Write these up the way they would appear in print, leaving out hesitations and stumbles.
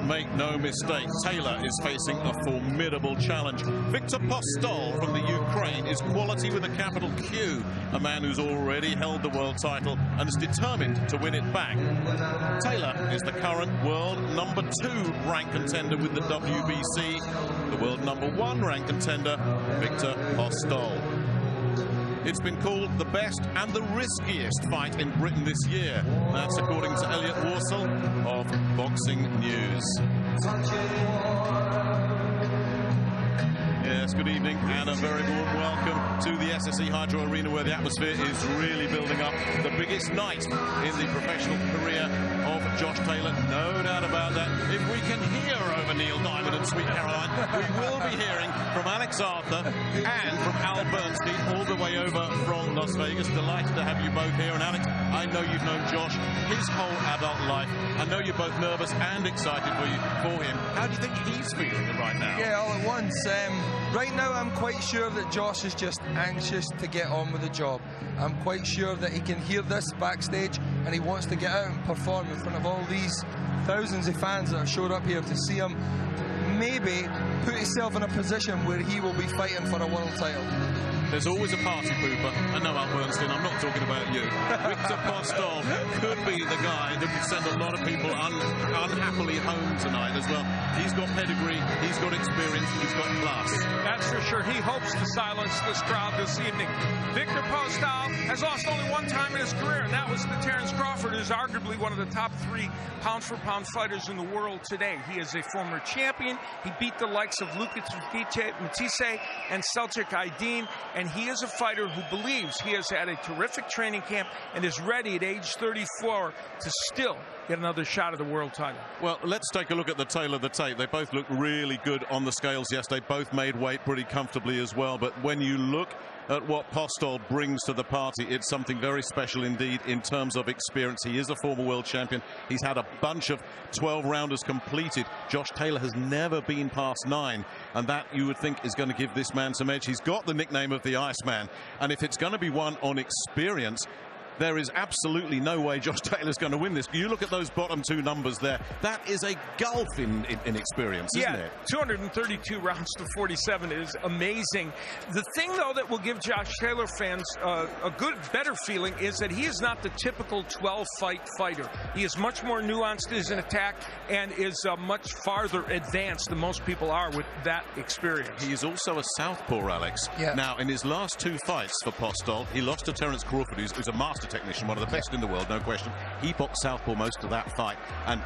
make no mistake, Taylor is facing a formidable challenge. Viktor Postol from the Ukraine is quality with a capital Q, a man who's already held the world title and is determined to win it back. Taylor is the current world number 2 ranked contender with the WBC, the world number 1 ranked contender, Viktor Postol. It's been called the best and the riskiest fight in Britain this year. That's according to Elliot Warsell of Boxing News. Yes, good evening and a very warm welcome to the SSE Hydro Arena, where the atmosphere is really building up. The biggest night in the professional career of Josh Taylor, no doubt about that. If we can hear over Neil Diamond and Sweet Caroline, we will be hearing from Alex Arthur and from Al Bernstein all the way over from Las Vegas. Delighted to have you both here. And Alex, I know you've known Josh his whole adult life. I know you're both nervous and excited for him. How do you think he's feeling right now? Yeah, all at once. Right now, I'm quite sure that Josh is just anxious to get on with the job. I'm quite sure that he can hear this backstage and he wants to get out and perform in front of all these thousands of fans that have showed up here to see him maybe put himself in a position where he will be fighting for a world title. There's always a party pooper. I know, Al Bernstein, I'm not talking about you. Viktor Postol could be the guy that would send a lot of people unhappily home tonight as well. He's got pedigree, he's got experience, he's got class. That's for sure. He hopes to silence this crowd this evening. Viktor Postol has lost only one time in his career, and that was to Terence Crawford, who's arguably one of the top 3 pound-for-pound fighters in the world today. He is a former champion. He beat the likes of Lucas Matisse and Selçuk Aydin. And he is a fighter who believes he has had a terrific training camp and is ready at age 34 to still get another shot at the world title. Well, let's take a look at the tail of the tape. They both look really good on the scales yesterday. Both made weight pretty comfortably as well. But when you look at what Postol brings to the party, it's something very special indeed in terms of experience. He is a former world champion. He's had a bunch of 12-rounders completed. Josh Taylor has never been past 9, and that, you would think, is going to give this man some edge. He's got the nickname of the Iceman, and if it's going to be won on experience, there is absolutely no way Josh Taylor's going to win this. You look at those bottom 2 numbers there. That is a gulf in experience, isn't it? 232 rounds to 47 is amazing. The thing, though, that will give Josh Taylor fans a better feeling is that he is not the typical 12-fight fighter. He is much more nuanced in his attack and is much farther advanced than most people are with that experience. He is also a southpaw, Alex. Yeah. Now, in his last 2 fights for Postol, he lost to Terence Crawford, who's a master technician, one of the best in the world, no question. He boxed southpaw most of that fight, and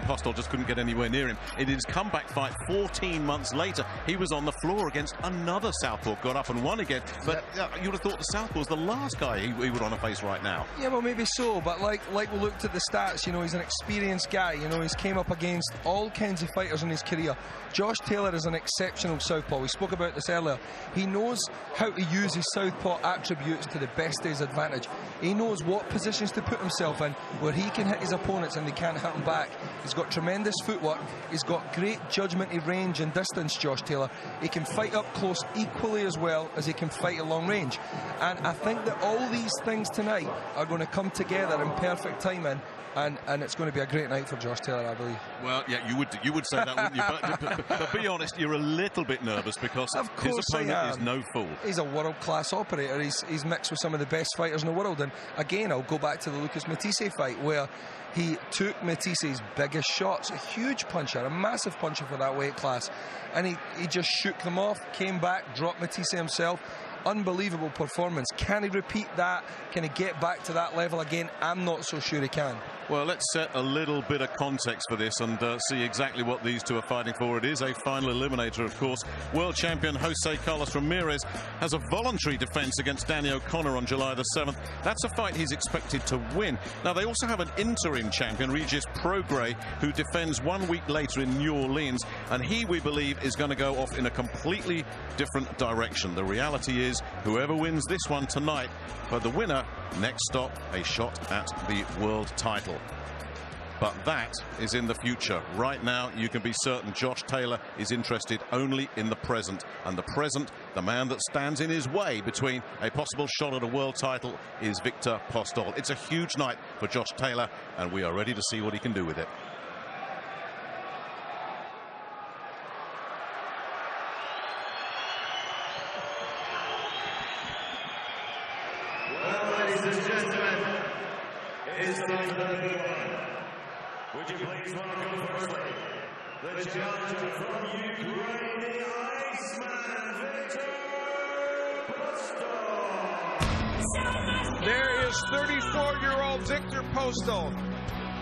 Postol just couldn't get anywhere near him. In his comeback fight 14 months later, he was on the floor against another southpaw, got up and won again. But you would have thought the southpaw was the last guy he would want to face right now. Yeah, well, maybe so, but like we looked at the stats, you know, he's an experienced guy. You know, he's came up against all kinds of fighters in his career. Josh Taylor is an exceptional southpaw. We spoke about this earlier. He knows how to use his southpaw attributes to the best of his advantage. He knows what positions to put himself in where he can hit his opponents and they can't hit him back. He's got tremendous footwork. He's got great judgment of range and distance, Josh Taylor. He can fight up close equally as well as he can fight at long range. And I think that all these things tonight are going to come together in perfect timing. And it's going to be a great night for Josh Taylor, I believe. Well, yeah, you would say that, wouldn't you? But be honest, you're a little bit nervous because his opponent is no fool. He's a world-class operator. He's mixed with some of the best fighters in the world. And again, I'll go back to the Lucas Matisse fight where he took Matisse's biggest shots, a huge puncher, a massive puncher for that weight class. And he just shook them off, came back, dropped Matisse himself. Unbelievable performance. Can he repeat that? Can he get back to that level again? I'm not so sure he can. Well, let's set a little bit of context for this and see exactly what these two are fighting for. It is a final eliminator, of course. World champion Jose Carlos Ramirez has a voluntary defense against Danny O'Connor on July the 7th. That's a fight he's expected to win. Now, they also have an interim champion, Regis Prograis, who defends 1 week later in New Orleans, and he, we believe, is going to go off in a completely different direction. The reality is, whoever wins this one tonight, for the winner, next stop, a shot at the world title. But that is in the future. Right now, you can be certain Josh Taylor is interested only in the present. And the present, the man that stands in his way between a possible shot at a world title is Viktor Postol. It's a huge night for Josh Taylor, and we are ready to see what he can do with it. ring, would you please welcome firstly the challenger from Ukraine, the Iceman, Viktor P. There is 34-year-old Viktor Postol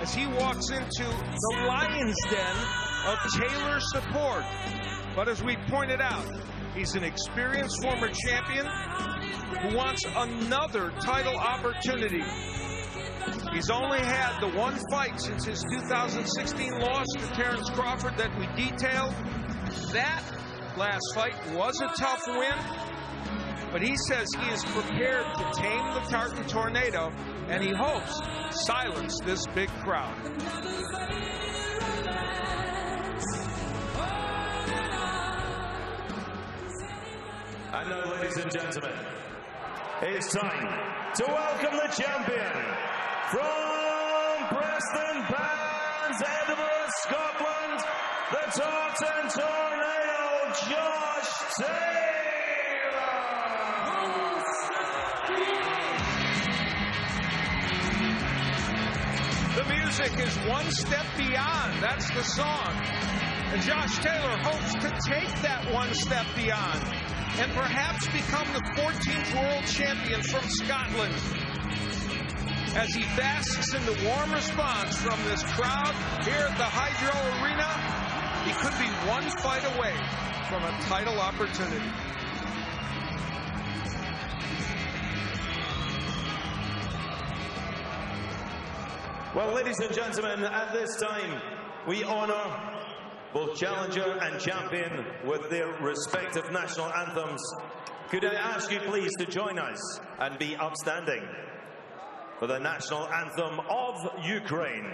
as he walks into the lion's den of Taylor support. But as we pointed out, he's an experienced former champion who wants another title opportunity. He's only had the one fight since his 2016 loss to Terence Crawford that we detailed. That last fight was a tough win, but he says he is prepared to tame the Tartan Tornado, and he hopes to silence this big crowd. And now, ladies and gentlemen, it's time to welcome the champion from Preston Pans, Edinburgh, Scotland, the Tartan Tornado, Josh Taylor. The music is One Step Beyond. That's the song. And Josh Taylor hopes to take that one step beyond and perhaps become the 14th world champion from Scotland. As he basks in the warm response from this crowd here at the Hydro Arena, he could be one fight away from a title opportunity. Well, ladies and gentlemen, at this time, we honor both challenger and champion with their respective national anthems. Could I ask you please to join us and be upstanding for the national anthem of Ukraine.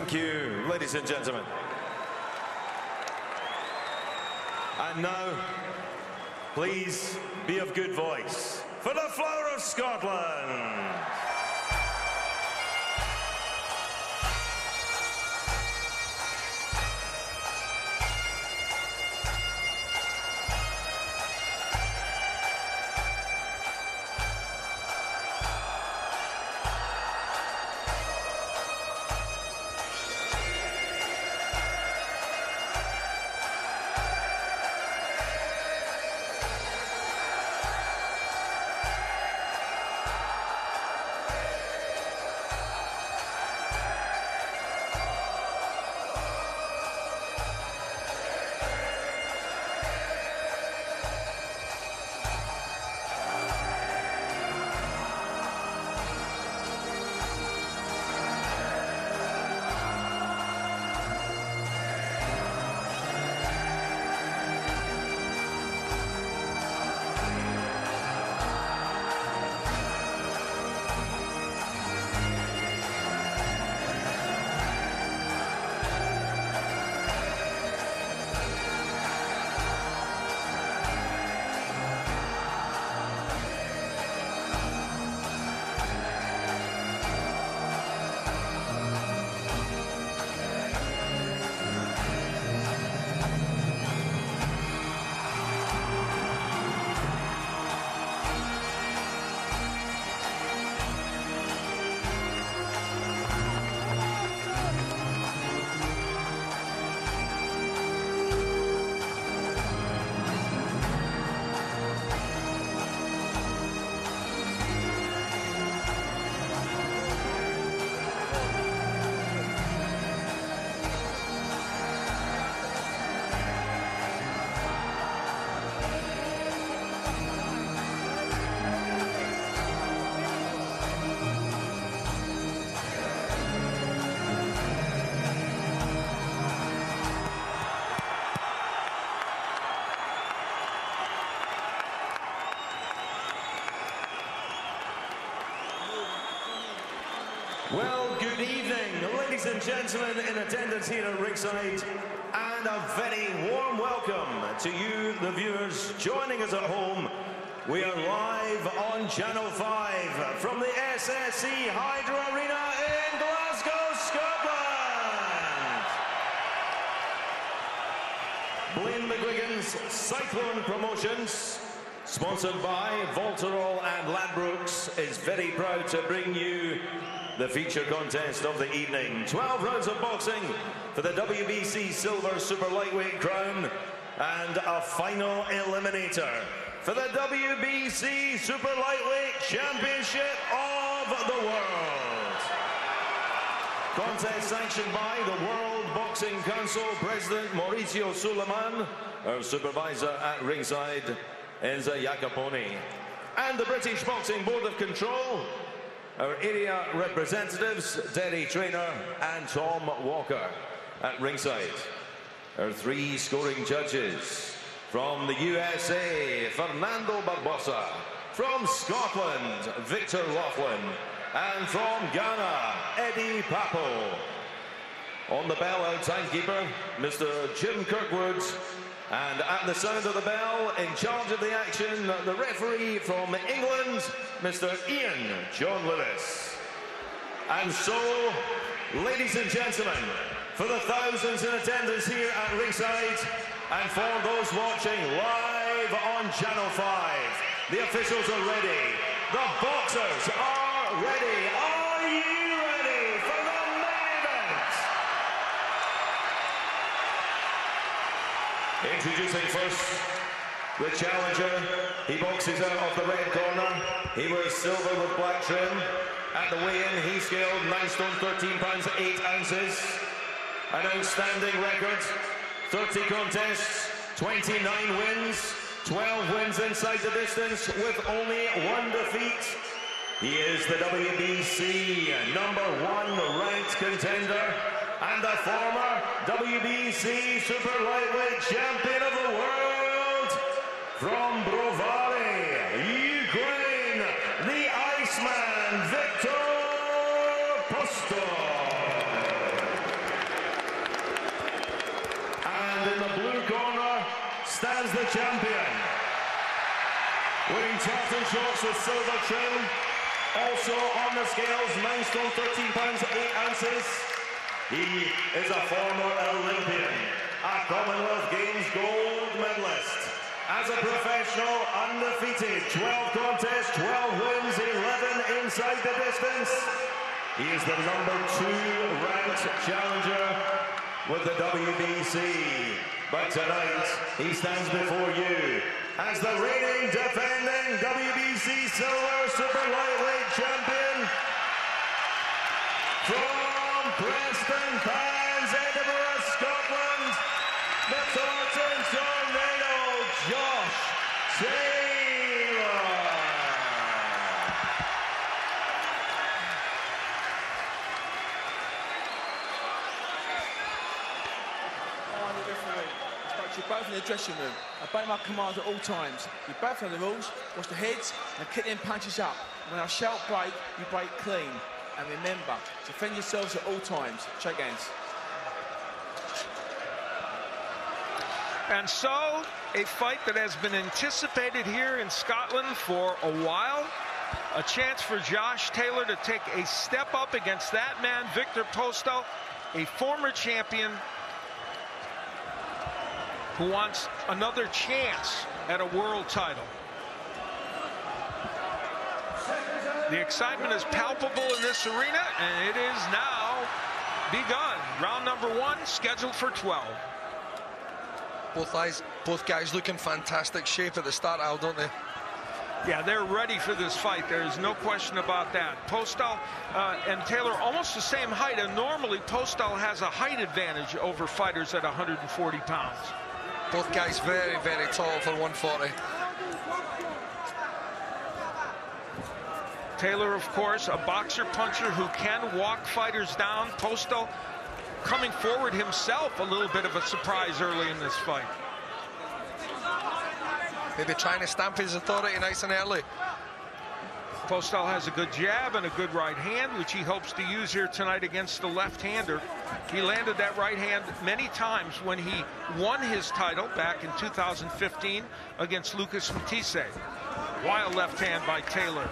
Thank you, ladies and gentlemen. And now, please be of good voice for the flower of Scotland. Good evening, ladies and gentlemen in attendance here at ringside, and a very warm welcome to you, the viewers, joining us at home. We are live on Channel 5 from the SSE Hydro Arena in Glasgow, Scotland. Blaine McGuigan's Cyclone Promotions, sponsored by Voltarol and Ladbrokes, is very proud to bring you the feature contest of the evening. 12 rounds of boxing for the WBC Silver Super Lightweight crown and a final eliminator for the WBC Super Lightweight Championship of the World. Contest sanctioned by the World Boxing Council President Mauricio Suleiman, our supervisor at ringside Enza Jacoponi, and the British Boxing Board of Control, our area representatives, Derry Traynor and Tom Walker at ringside. Our three scoring judges: from the USA, Fernando Barbosa; from Scotland, Victor Laughlin; and from Ghana, Eddie Papo. On the bell, our timekeeper, Mr. Jim Kirkwood. And at the sound of the bell, in charge of the action, the referee from England, Mr. Ian John Lewis. And so, ladies and gentlemen, for the thousands in attendance here at ringside, and for those watching live on Channel 5, the officials are ready. The boxers are ready. Are you ready for the main event? Introducing first, the challenger. He boxes out of the red corner. He wears silver with black trim. At the weigh-in, he scaled 9 stone, 13 pounds, 8 ounces. An outstanding record. 30 contests, 29 wins, 12 wins inside the distance with only 1 defeat. He is the WBC #1 ranked contender and the former WBC Super Lightweight Champion of the World. From Brovary, Ukraine, the Iceman, Viktor P. And in the blue corner stands the champion, wearing tartan shorts with silver trim. Also on the scales, 9 stone, 13 pounds, 8 ounces. He is a former Olympian, a Commonwealth Games gold medalist. As a professional, undefeated, 12 contests, 12 wins, 11 inside the distance. He is the #2 ranked challenger with the WBC. But tonight, he stands before you as the reigning, defending WBC Silver Super Lightweight Champion from Preston Pans, Edinburgh, Scotland, the Taunton Tornado, Josh Taylor. You're both in the dressing room. Obey my commands at all times. You both know the rules. Watch the heads and kick them punches up. When I shout break, you break clean. And remember, defend yourselves at all times. Shake hands. And so, a fight that has been anticipated here in Scotland for a while. A chance for Josh Taylor to take a step up against that man, Viktor Postol, a former champion who wants another chance at a world title. The excitement is palpable in this arena, and it is now begun. Round #1, scheduled for 12. Both guys looking fantastic shape at the start, Al, don't they? Yeah, they're ready for this fight. There's no question about that. Postol and Taylor almost the same height, and normally Postol has a height advantage over fighters at 140 pounds. Both guys very, very tall for 140. Taylor, of course, a boxer puncher who can walk fighters down. Postol coming forward himself, a little bit of a surprise early in this fight. Maybe trying to stamp his authority nice and early. Postal has a good jab and a good right hand, which he hopes to use here tonight against the left-hander. He landed that right hand many times when he won his title back in 2015 against Lucas Matisse. Wild left hand by Taylor.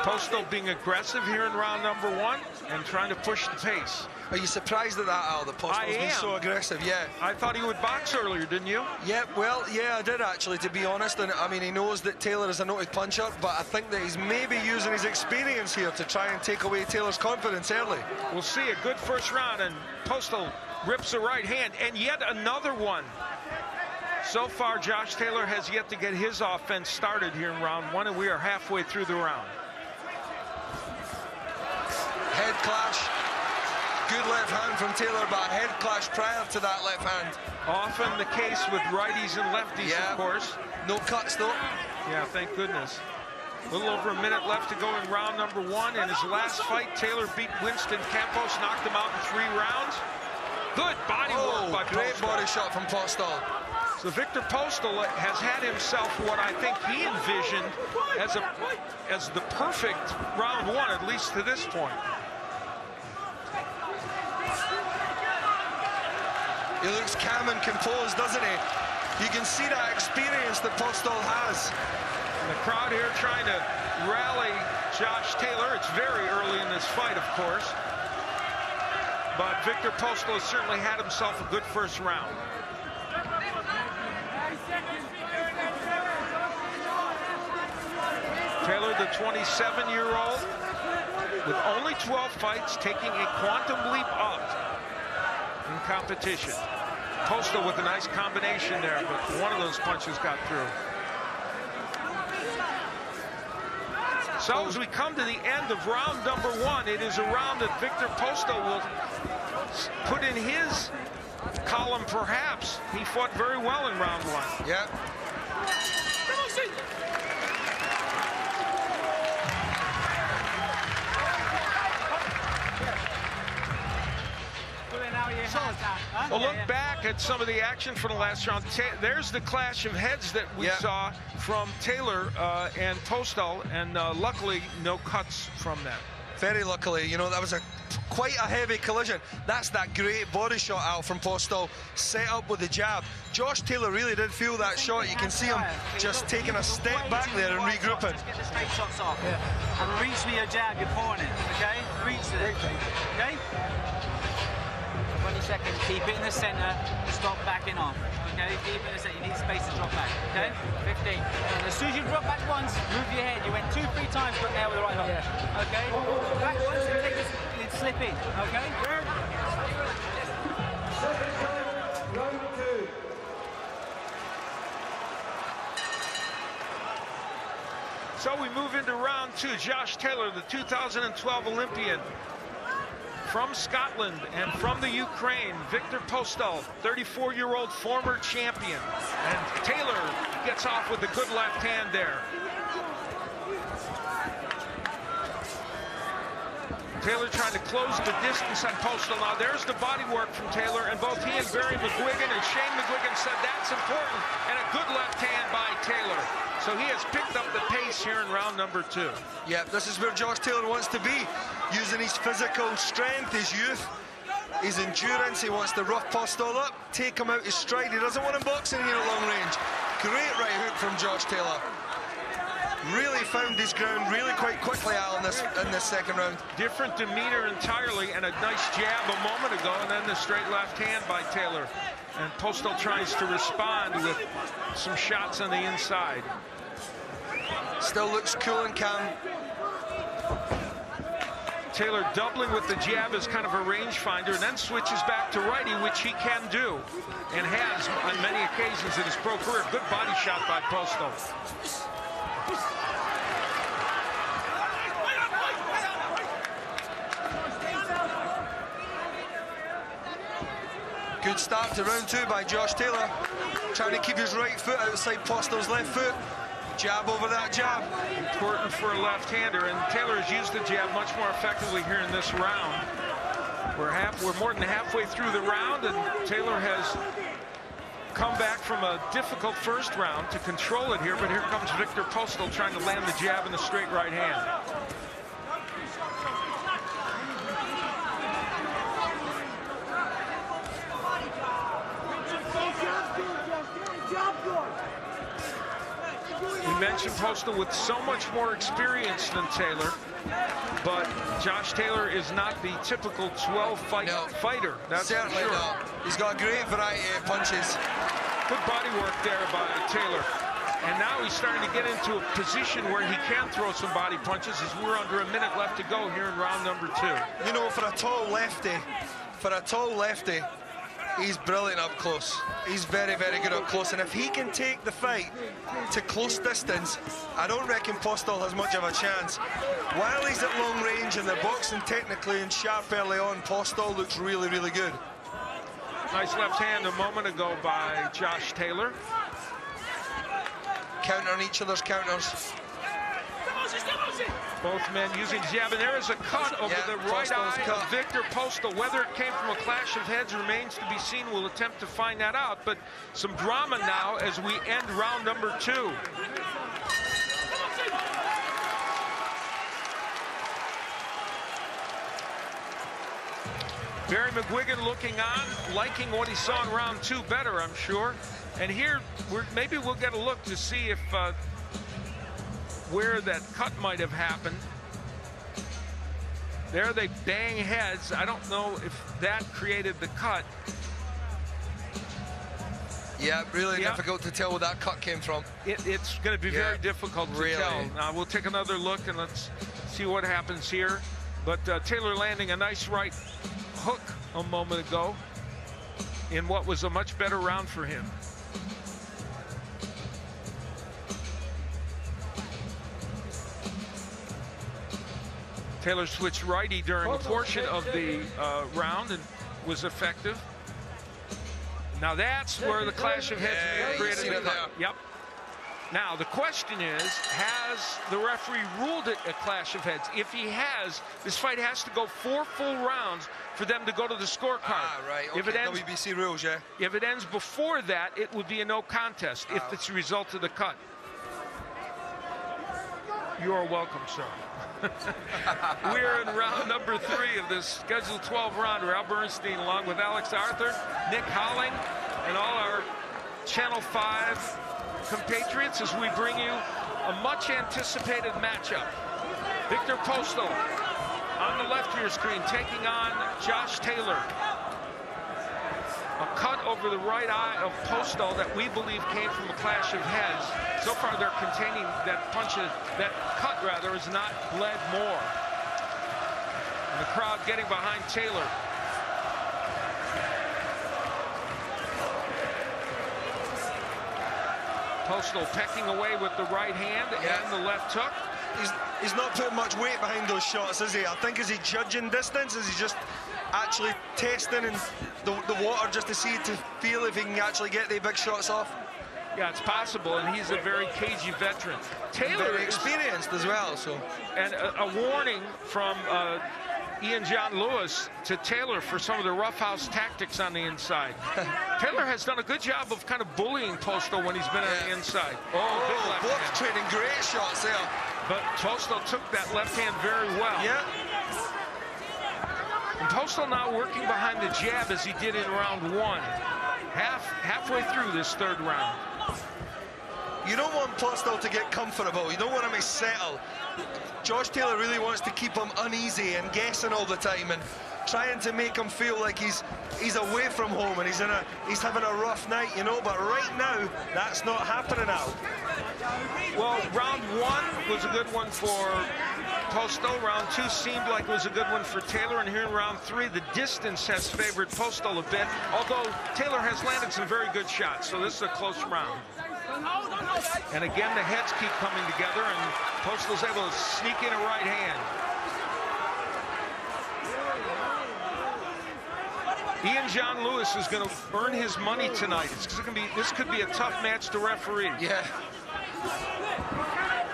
Postal being aggressive here in round number 1 and trying to push the pace. Are you surprised at that, Al, that Postal's been so aggressive? Yeah. I thought he would box earlier, didn't you? Yeah, well, yeah, I did actually, to be honest. And I mean, he knows that Taylor is a noted puncher, but I think that he's maybe using his experience here to try and take away Taylor's confidence early. We'll see a good first round, and Postal rips a right hand, and yet another one. So far, Josh Taylor has yet to get his offense started here in round 1, and we are halfway through the round. Head clash. Good left hand from Taylor, but a head clash prior to that left hand. Often the case with righties and lefties, of course. No cuts, though. Yeah, thank goodness. A little over a minute left to go in round number 1. In his last fight, Taylor beat Winston Campos, knocked him out in 3 rounds. Good body work by great Postal. body shot from Postal. So Viktor Postal has had himself what I think he envisioned as the perfect round 1, at least to this point. He looks calm and composed, doesn't he? You can see that experience that Postal has. And the crowd here trying to rally Josh Taylor. It's very early in this fight, of course. But Viktor Postal has certainly had himself a good first round. Taylor, the 27-year-old, with only 12 fights, taking a quantum leap up in competition. Postal with a nice combination there, but one of those punches got through. So as we come to the end of round number 1, it is a round that Viktor Postal will put in his column, perhaps. He fought very well in round 1. Yeah. Well, look back at some of the action from the last round. There's the clash of heads that we saw from Taylor and Postal, and luckily no cuts from that. Very luckily, you know, that was quite a heavy collision. That's that great body shot out from Postal, set up with the jab. Josh Taylor really did feel that shot. You can see him just taking a step back there and regrouping. Just get the straight shots off. And reach with your jab, you're pouring it, okay? Reach it, okay? 20 seconds, keep it in the center, stop backing off, okay? Keep it in the center, you need space to drop back, okay? 15. And as soon as you drop back once, move your head. You went 2-3 times, but there with the right hook, okay? Back once and take this, slip in, okay? So we move into round 2. Josh Taylor, the 2012 Olympian from Scotland and from the Ukraine. Viktor Postal, 34-year-old former champion. And Taylor gets off with a good left hand there. Taylor trying to close the distance on Postal. Now there's the body work from Taylor, and both he and Barry McGuigan and Shane McGuigan said that's important, and a good left hand by Taylor. So he has picked up the pace here in round number 2. Yeah, this is where Josh Taylor wants to be, using his physical strength, his youth, his endurance. He wants to rough Postal up, take him out his stride. He doesn't want him boxing here at long range. Great right hook from Josh Taylor. Really found his ground really quite quickly, Al, in this second round. Different demeanor entirely, and a nice jab a moment ago, and then the straight left hand by Taylor. And Postal tries to respond with some shots on the inside. Still looks cool and calm. Taylor doubling with the jab as kind of a rangefinder, and then switches back to righty, which he can do, and has on many occasions in his pro career. Good body shot by Postal. Good start to round 2 by Josh Taylor. Trying to keep his right foot outside Postal's left foot. Jab over that jab. Important for a left-hander, and Taylor has used the jab much more effectively here in this round. We're more than halfway through the round, and Taylor has come back from a difficult first round to control it here, but here comes Viktor Postal trying to land the jab in the straight right hand. We mentioned Postal with so much more experience than Taylor, but Josh Taylor is not the typical 12-fight fighter. That's certainly for sure. not. He's got a great variety of punches. Good body work there by Taylor. And now he's starting to get into a position where he can throw some body punches as we're under a minute left to go here in round number 2. You know, for a tall lefty, he's brilliant up close. He's very, very good up close. And if he can take the fight to close distance, I don't reckon Postal has much of a chance. While he's at long range and they're boxing technically and sharp early on, Postal looks really, really good. Nice left hand a moment ago by Josh Taylor. Countering each other's counters. Both men using jab, and there is a cut over the right eye of Viktor Postal. Whether it came from a clash of heads remains to be seen. We'll attempt to find that out, but some drama now as we end round number 2. Barry McGuigan looking on, liking what he saw in round 2 better, I'm sure. And here, maybe we'll get a look to see if where that cut might have happened. There they bang heads. I don't know if that created the cut. Yeah, really difficult to tell where that cut came from. It's going to be very difficult to tell. Now we'll take another look and let's see what happens here. But Taylor landing a nice right hook a moment ago in what was a much better round for him. Taylor switched righty during a portion of the round and was effective. Now that's where the clash of heads created the cut. Yep. Now the question is, has the referee ruled it a clash of heads? If he has, this fight has to go 4 full rounds for them to go to the scorecard. Ah, right. Okay. If it ends, WBC rules, yeah. If it ends before that, it would be a no contest if it's a result of the cut. You are welcome, sir. We're in round number 3 of this scheduled 12 rounder. Al Bernstein along with Alex Arthur, Nick Holling, and all our Channel 5 compatriots as we bring you a much anticipated matchup. Viktor Postal on the left of your screen taking on Josh Taylor. A cut over the right eye of Postal that we believe came from a clash of heads. So far they're containing that cut rather has not bled more. And the crowd getting behind Taylor. Postal pecking away with the right hand and the left hook. He's not putting much weight behind those shots, is he? I think, is he judging distance? Is he just actually testing and the water just to see, to feel if he can actually get the big shots off? Yeah, it's possible, and he's a very cagey veteran. Taylor very experienced as well, so. And a warning from Ian John Lewis to Taylor for some of the roughhouse tactics on the inside. Taylor has done a good job of kind of bullying Postal when he's been on the inside. Oh, big left both hand. trading great shots there. But Postal took that left hand very well. Yeah. And Postal now working behind the jab as he did in round 1. Halfway through this 3rd round. You don't want Postal to get comfortable. You don't want him to settle. Josh Taylor really wants to keep him uneasy and guessing all the time and trying to make him feel like he's away from home and he's having a rough night, you know. But right now, that's not happening now. Well, round 1 was a good one for Postal. Round 2 seemed like it was a good one for Taylor, and here in round 3, the distance has favored Postal a bit, although Taylor has landed some very good shots, so this is a close round. And again, the heads keep coming together, and Postal's able to sneak in a right hand. Ian John Lewis is going to earn his money tonight. This could be a tough match to referee. Yeah.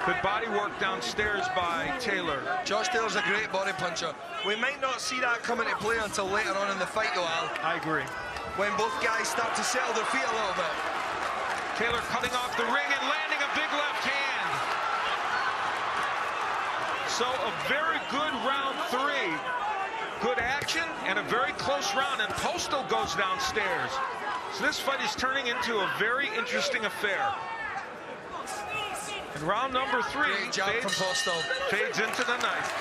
Good body work downstairs by Taylor. Josh Taylor's a great body puncher. We might not see that come into play until later on in the fight, though, Al. I agree. when both guys start to settle their feet a little bit. Taylor cutting off the ring and landing a big left hand. So a very good round 3. Good action and a very close round, and Postal goes downstairs. So this fight is turning into a very interesting affair. And round number 3 Great job from Postal. Fades into the night.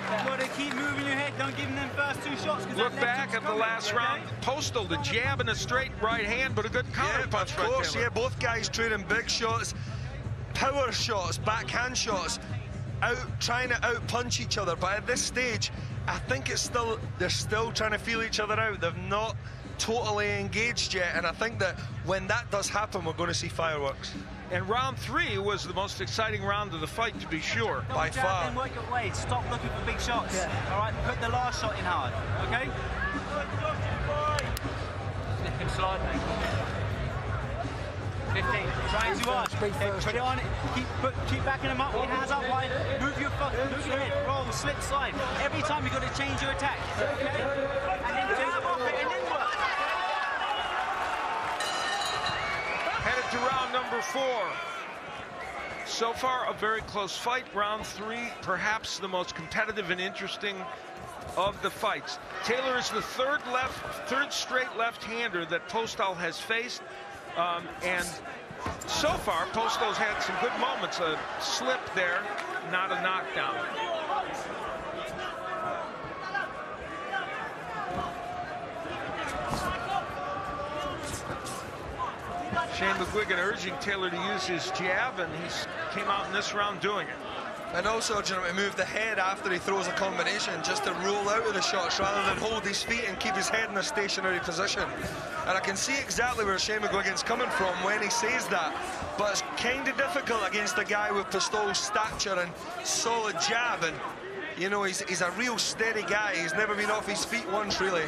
You've got to keep moving your head. Don't give them them first 2 shots. Look back at the last round. Postal, the jab and a straight right hand, but a good counter punch. Of course, yeah, both guys trading big shots, power shots, backhand shots, trying to out-punch each other. But at this stage, I think they're still trying to feel each other out. They've not totally engaged yet, and I think that when that does happen, we're going to see fireworks. And round 3 was the most exciting round of the fight, to be sure. By far. Then work your way. Stop looking for big shots. Yeah. All right, put the last shot in hard. Okay. Slip him slide, mate. 15. Trying too hard. Put it on. Keep backing him up. With your hands up wide. Move your head. Roll. Slip slide. Every time you've got to change your attack. Okay. And then jab off it and then work. Headed to round number 4. So far, a very close fight. Round 3, perhaps the most competitive and interesting of the fights. Taylor is the third straight left-hander that Postal has faced. And so far, Postal's had some good moments. A slip there, not a knockdown. Shane McGuigan urging Taylor to use his jab, and he came out in this round doing it. And also urging him to move the head after he throws a combination, just to roll out of the shots rather than hold his feet and keep his head in a stationary position. And I can see exactly where Shane McGuigan's coming from when he says that, but it's kind of difficult against a guy with Pistol's stature and solid jab, and you know, he's a real steady guy. He's never been off his feet once, really.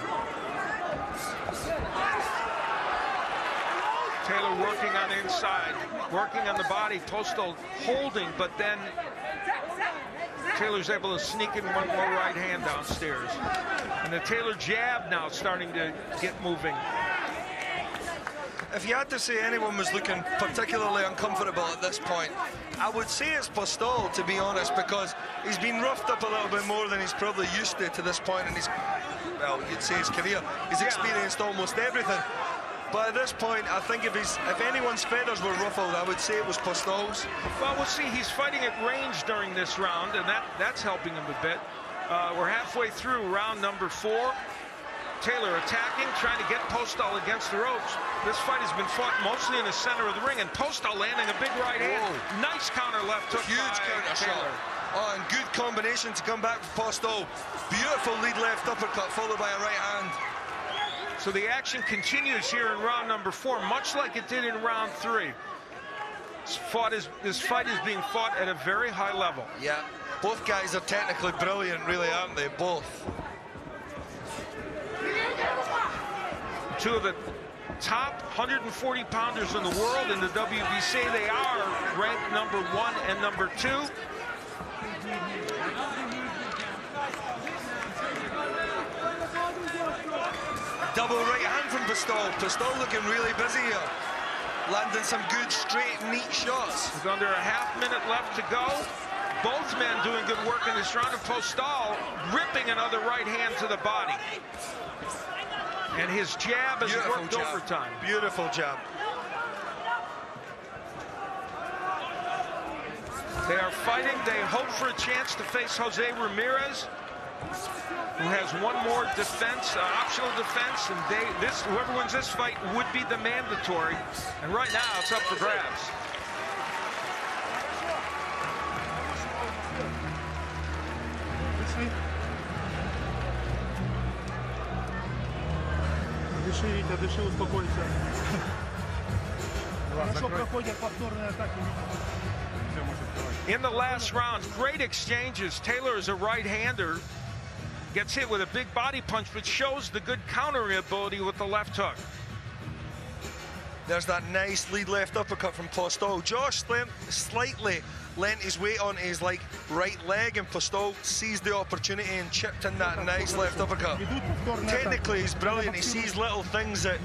Taylor working on the inside, working on the body. Postal holding, but then Taylor's able to sneak in one more right hand downstairs. And the Taylor jab now starting to get moving. If you had to say anyone was looking particularly uncomfortable at this point, I would say it's Postal, to be honest, because he's been roughed up a little bit more than he's probably used to this point in his, well, you'd say his career. He's experienced almost everything. But at this point, I think if anyone's feathers were ruffled, I would say it was Postal's. Well, we'll see. He's fighting at range during this round, and that's helping him a bit. We're halfway through round number 4. Taylor attacking, trying to get Postal against the ropes. This fight has been fought mostly in the center of the ring, and Postal landing a big right hand. Nice counter left hook. Huge counter shot. Oh, and good combination to come back with Postal. Beautiful lead left uppercut followed by a right hand. So the action continues here in round number 4, much like it did in round 3. This fight is being fought at a very high level. Yeah, both guys are technically brilliant, really, aren't they? Both. 2 of the top 140 pounders in the world in the WBC. They are ranked number 1 and number 2. Double right hand from Pistol. Pistol looking really busy here. Landing some good, straight, neat shots. With under a half-minute left to go. Both men doing good work in this round. Of Postal ripping another right hand to the body. And his jab has worked overtime. Beautiful jab. They are fighting. They hope for a chance to face Jose Ramirez, who has one more defense, optional defense, and whoever wins this fight would be the mandatory. And right now, it's up for grabs. Дыши, успокойся. Хорошо проходят повторные атаки. In the last round, great exchanges. Taylor is a right-hander. Gets hit with a big body punch, but shows the good countering ability with the left hook. There's that nice lead left uppercut from Postol. Josh slightly lent his weight onto his right leg, and Postol seized the opportunity and chipped in that nice left uppercut. Technically, he's brilliant. He sees little things that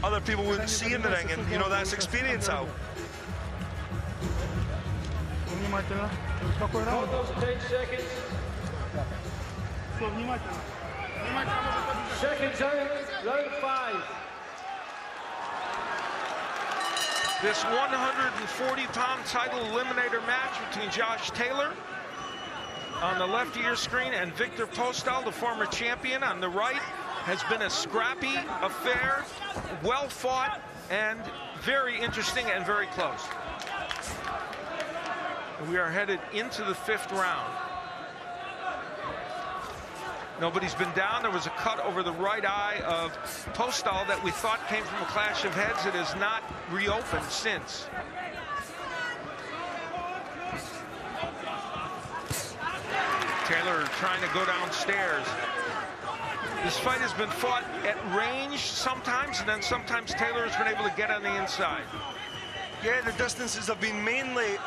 other people wouldn't see in the ring, and you know, that's experience out. Second zone, round 5. This 140-pound title eliminator match between Josh Taylor on the left of your screen and Viktor Postol, the former champion, on the right, has been a scrappy affair, well fought, and very interesting and very close. We are headed into the 5th round. Nobody's been down. There was a cut over the right eye of Postol that we thought came from a clash of heads. It has not reopened since. Taylor trying to go downstairs. This fight has been fought at range sometimes, and then sometimes Taylor has been able to get on the inside. Yeah, the distances have been mainly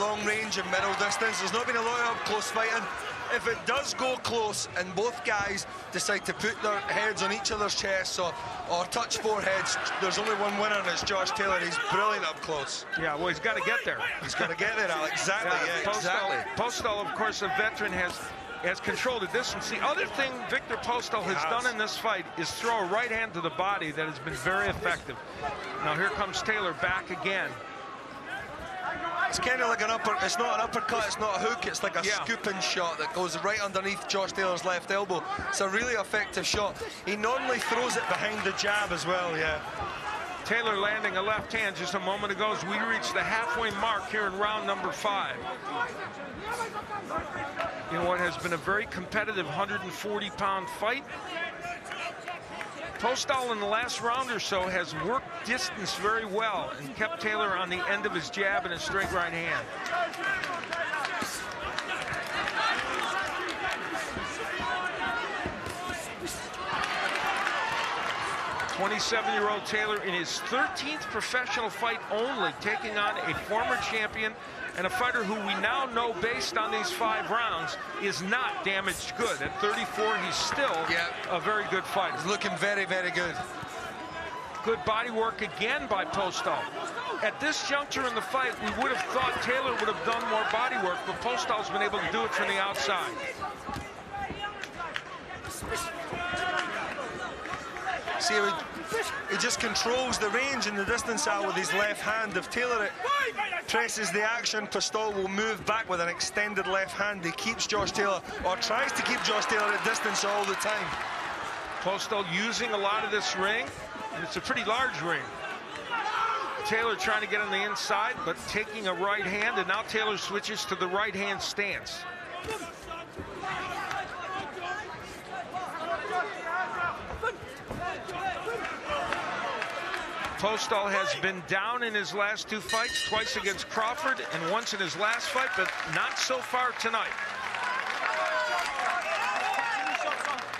long range and middle distance. There's not been a lot of up-close fighting. If it does go close and both guys decide to put their heads on each other's chests or touch foreheads, there's only one winner, and it's Josh Taylor. He's brilliant up close. Yeah, well, he's got to get there. He's got to get there, Alex. Exactly, yeah, exactly. Postol, of course, a veteran, has controlled the distance. The other thing Viktor Postol has done in this fight is throw a right hand to the body that has been very effective. Now here comes Taylor back again. It's kind of like an it's not an uppercut, it's not a hook, it's like a scooping shot that goes right underneath Josh Taylor's left elbow. It's a really effective shot. He normally throws it behind the jab as well, yeah. Taylor landing a left hand just a moment ago as we reach the halfway mark here in round number 5. In what has been a very competitive 140-pound fight. Postol in the last round or so has worked distance very well and kept Taylor on the end of his jab and his straight right hand. 27-year-old Taylor in his 13th professional fight only, taking on a former champion and a fighter who we now know, based on these 5 rounds, is not damaged good. At 34, he's still a very good fighter. He's looking very, very good. Good body work again by Postol. At this juncture in the fight, we would have thought Taylor would have done more body work, but Postol's been able to do it from the outside. See, he just controls the range and the distance out with his left hand. If Taylor presses the action, Postol will move back with an extended left hand. He keeps Josh Taylor, or tries to keep Josh Taylor at distance all the time. Postol using a lot of this ring, and it's a pretty large ring. Taylor trying to get on the inside, but taking a right hand, and now Taylor switches to the right hand stance. Postol has been down in his last 2 fights, twice against Crawford and once in his last fight, but not so far tonight.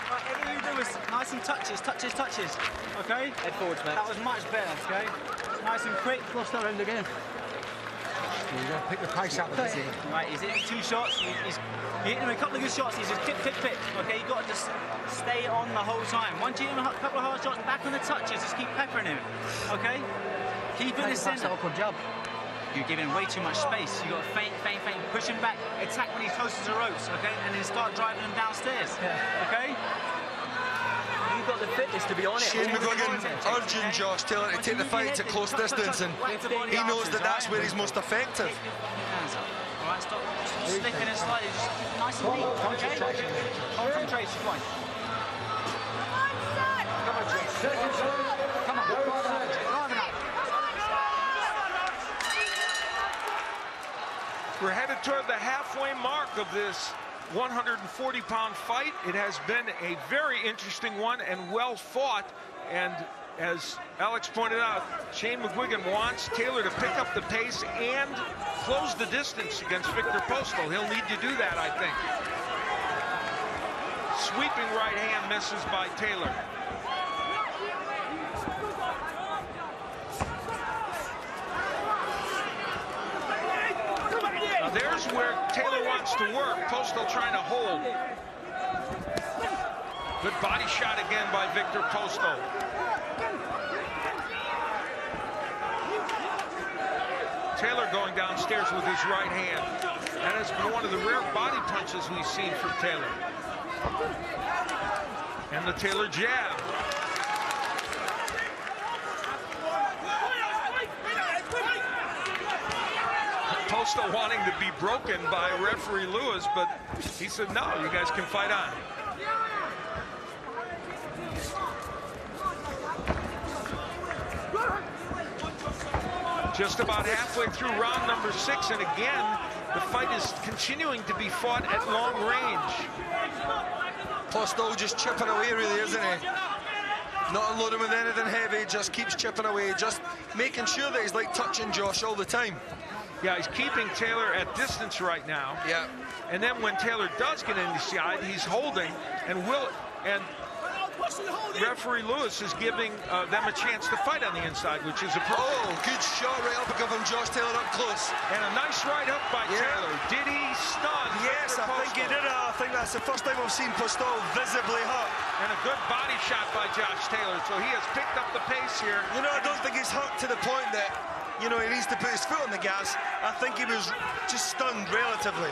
Everything you do is nice and touches, okay? Head forwards, mate. That was much better, okay? Nice and quick. Cross that end again. You're going to pick the pace up. Right, he's hitting 2 shots. He's hitting him a couple of good shots. He's just pick. Okay, you've got to just stay on the whole time. Once you hit him a couple of hard shots, back on the touches, just keep peppering him. Okay? Keep in the centre. You're giving way too much space. You've got to feint, push him back, attack when he's close to the ropes, okay? And then start driving him downstairs, okay? You've got the fitness to be on it. Shane McGuigan urging Josh Taylor to take the fight to close distance, and he knows that that's where he's most effective. Hands up. All right, stop slipping and sliding. Just keep it nice and neat, okay? Concentration, come on. Come on. Driving up. We're headed toward the halfway mark of this 140-pound fight. It has been a very interesting one and well fought. And as Alex pointed out, Shane McGuigan wants Taylor to pick up the pace and close the distance against Viktor Postol. He'll need to do that, I think. Sweeping right hand misses by Taylor. is where Taylor wants to work. Postol trying to hold. Good body shot again by Viktor Postol. Taylor going downstairs with his right hand. That has been one of the rare body punches we've seen from Taylor. And the Taylor jab. Postol wanting to be broken by referee Lewis, but he said, no, you guys can fight on. Just about halfway through round number 6, and again, the fight is continuing to be fought at long range. Postol just chipping away, really, isn't he? Not unloading with anything heavy, just keeps chipping away, just making sure that he's like touching Josh all the time. Yeah, he's keeping Taylor at distance right now. Yeah. And then when Taylor does get inside, he's holding and referee Lewis is giving them a chance to fight on the inside, which is appropriate. Oh, good shot right up from Josh Taylor up close. And a nice right hook by Taylor. Did he stun? Yes, I think he did it. I think that's the first time I've seen Postol visibly hurt. And a good body shot by Josh Taylor. So he has picked up the pace here. You know, I don't think he's hurt to the point that, you know, he needs to put his foot on the gas. I think he was just stunned relatively.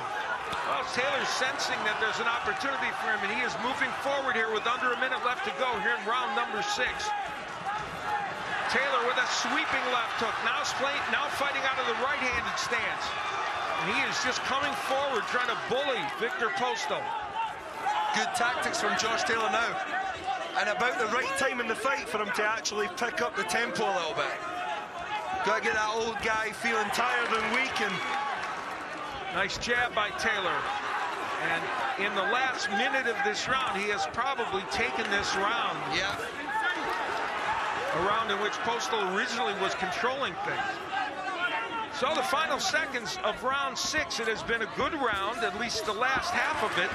Well, Taylor's sensing that there's an opportunity for him, and he is moving forward here with under a minute left to go here in round number 6. Taylor with a sweeping left hook, now fighting out of the right-handed stance. And he is just coming forward, trying to bully Viktor Postol. Good tactics from Josh Taylor now. And about the right time in the fight for him to actually pick up the tempo a little bit. Got to get that old guy feeling tired and weak. And nice jab by Taylor. And in the last minute of this round, he has probably taken this round. Yeah. A round in which Postol originally was controlling things. So the final seconds of round 6, it has been a good round, at least the last half of it,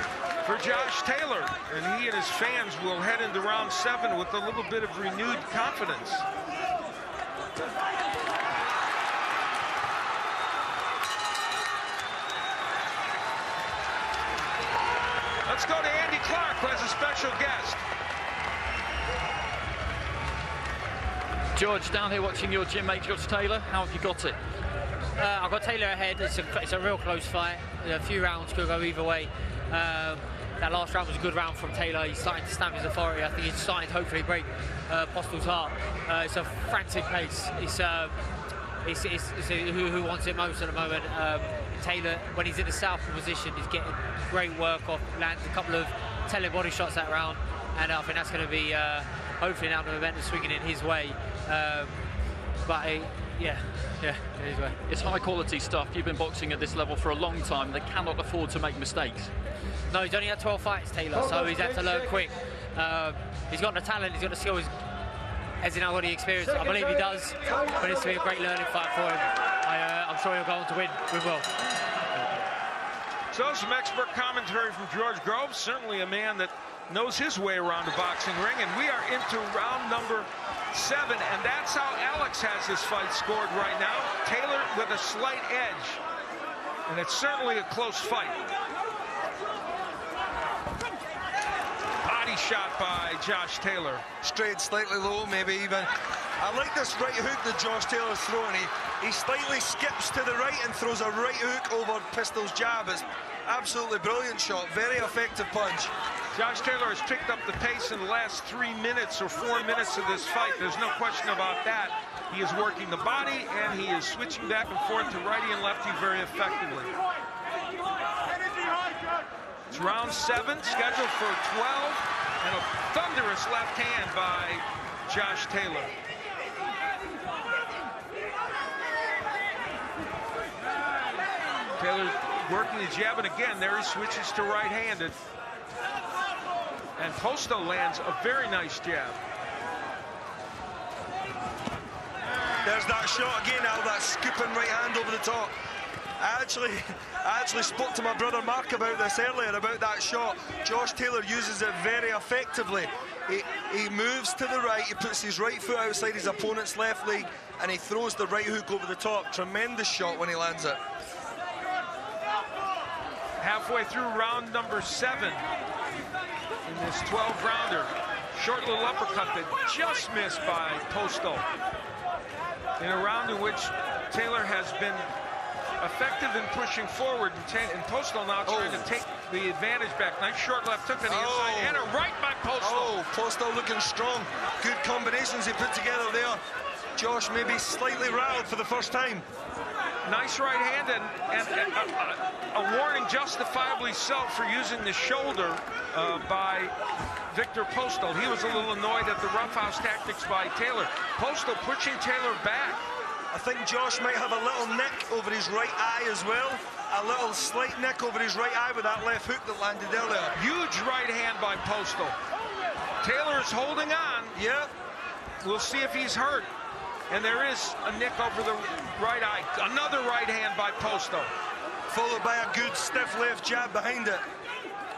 for Josh Taylor. And he and his fans will head into round 7 with a little bit of renewed confidence. Let's go to Andy Clark, who has a special guest. George, down here watching your gym mate, Josh Taylor. How have you got it? I've got Taylor ahead. It's a real close fight. A few rounds could go either way. That last round was a good round from Taylor. He's starting to stamp his authority. I think he's starting to hopefully break Postol's heart. It's a frantic pace. It's who wants it most at the moment. Taylor, when he's in the southpaw position, he's getting great work off, lands a couple of telling body shots that round, and I think that's going to be hopefully now the momentum swinging in his way. Yeah, his way. It's high quality stuff. You've been boxing at this level for a long time. They cannot afford to make mistakes. No, he's only had 12 fights, Taylor, so he's had to learn quick. He's got the talent, he's got the skills. Has he now got the experience? I believe he does, but it's to be a great learning fight for him. I'm sure he'll go on to win well. So some expert commentary from George Groves, certainly a man that knows his way around the boxing ring, and we are into round number 7, and that's how Alex has this fight scored right now. Taylor with a slight edge, and it's certainly a close fight. Body shot by Josh Taylor. Straight, slightly low, maybe even. I like this right hook that Josh Taylor's throwing. He slightly skips to the right and throws a right hook over Postol's jab. It's absolutely brilliant shot, very effective punch. Josh Taylor has picked up the pace in the last 3 minutes or 4 minutes of this fight. There's no question about that. He is working the body, and he is switching back and forth to righty and lefty very effectively. It's round 7, scheduled for 12, and a thunderous left hand by Josh Taylor. Taylor working the jab, and again, there he switches to right-handed. And Postol lands a very nice jab. There's that shot again, Al, that scooping right hand over the top. I actually spoke to my brother Mark about this earlier, about that shot. Josh Taylor uses it very effectively. He moves to the right, he puts his right foot outside his opponent's left leg, and he throws the right hook over the top. Tremendous shot when he lands it. Halfway through round number 7 in this 12-rounder. Short little uppercut that just missed by Postal. In a round in which Taylor has been effective in pushing forward, and Postal now trying to take the advantage back. Nice short left hook on the inside, and a right by Postal. Postal looking strong. Good combinations he put together there. Josh maybe slightly rattled for the first time. Nice right hand, and a warning justifiably so for using the shoulder by Viktor Postal. He was a little annoyed at the roughhouse tactics by Taylor. Postal pushing Taylor back. I think Josh might have a little nick over his right eye as well. A little slight nick over his right eye with that left hook that landed earlier. Huge right hand by Postal. Taylor's holding on. Yeah. We'll see if he's hurt. And there is a nick over the right eye. Another right hand by Postal. Followed by a good stiff left jab behind it.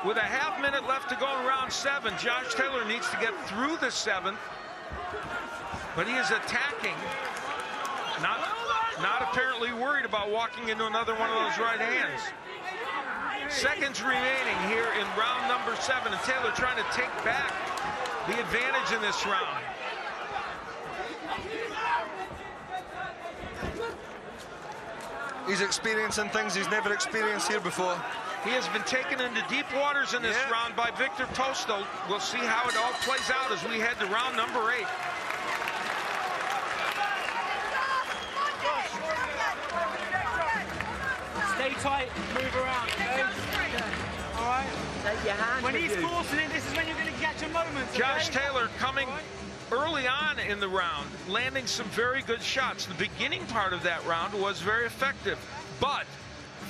With a half minute left to go in round 7, Josh Taylor needs to get through the 7th. But he is attacking. Not apparently worried about walking into another one of those right hands. Seconds remaining here in round number 7, and Taylor trying to take back the advantage in this round. He's experiencing things he's never experienced here before. He has been taken into deep waters in this round by Viktor Postal. We'll see how it all plays out as we head to round number 8. Stay tight, move around, okay? All right? Take your hand when with he's you. forcing it, this is when you're going to catch a moment, okay? Josh Taylor coming early on in the round, landing some very good shots. The beginning part of that round was very effective, but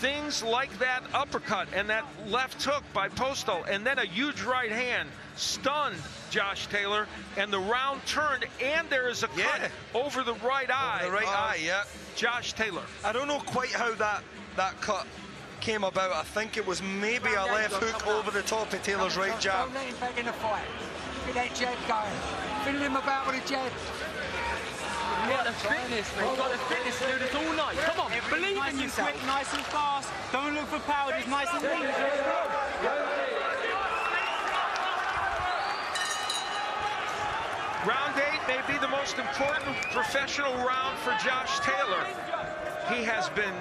things like that uppercut and that left hook by Postal and then a huge right hand stunned Josh Taylor, and the round turned, and there is a cut over the right eye. The right eye, Josh Taylor. I don't know quite how that cut came about. I think it was maybe a left hook over the top of Taylor's right jab. Don't let him back in the fight. Get that jab going. Fiddle him about with a jab. You've got the fitness, man. You've got the fitness to do this all night. Come on, believe in yourself. Quick, nice and fast. Don't look for power, just nice and neat. Round 8 may be the most important professional round for Josh Taylor. He has been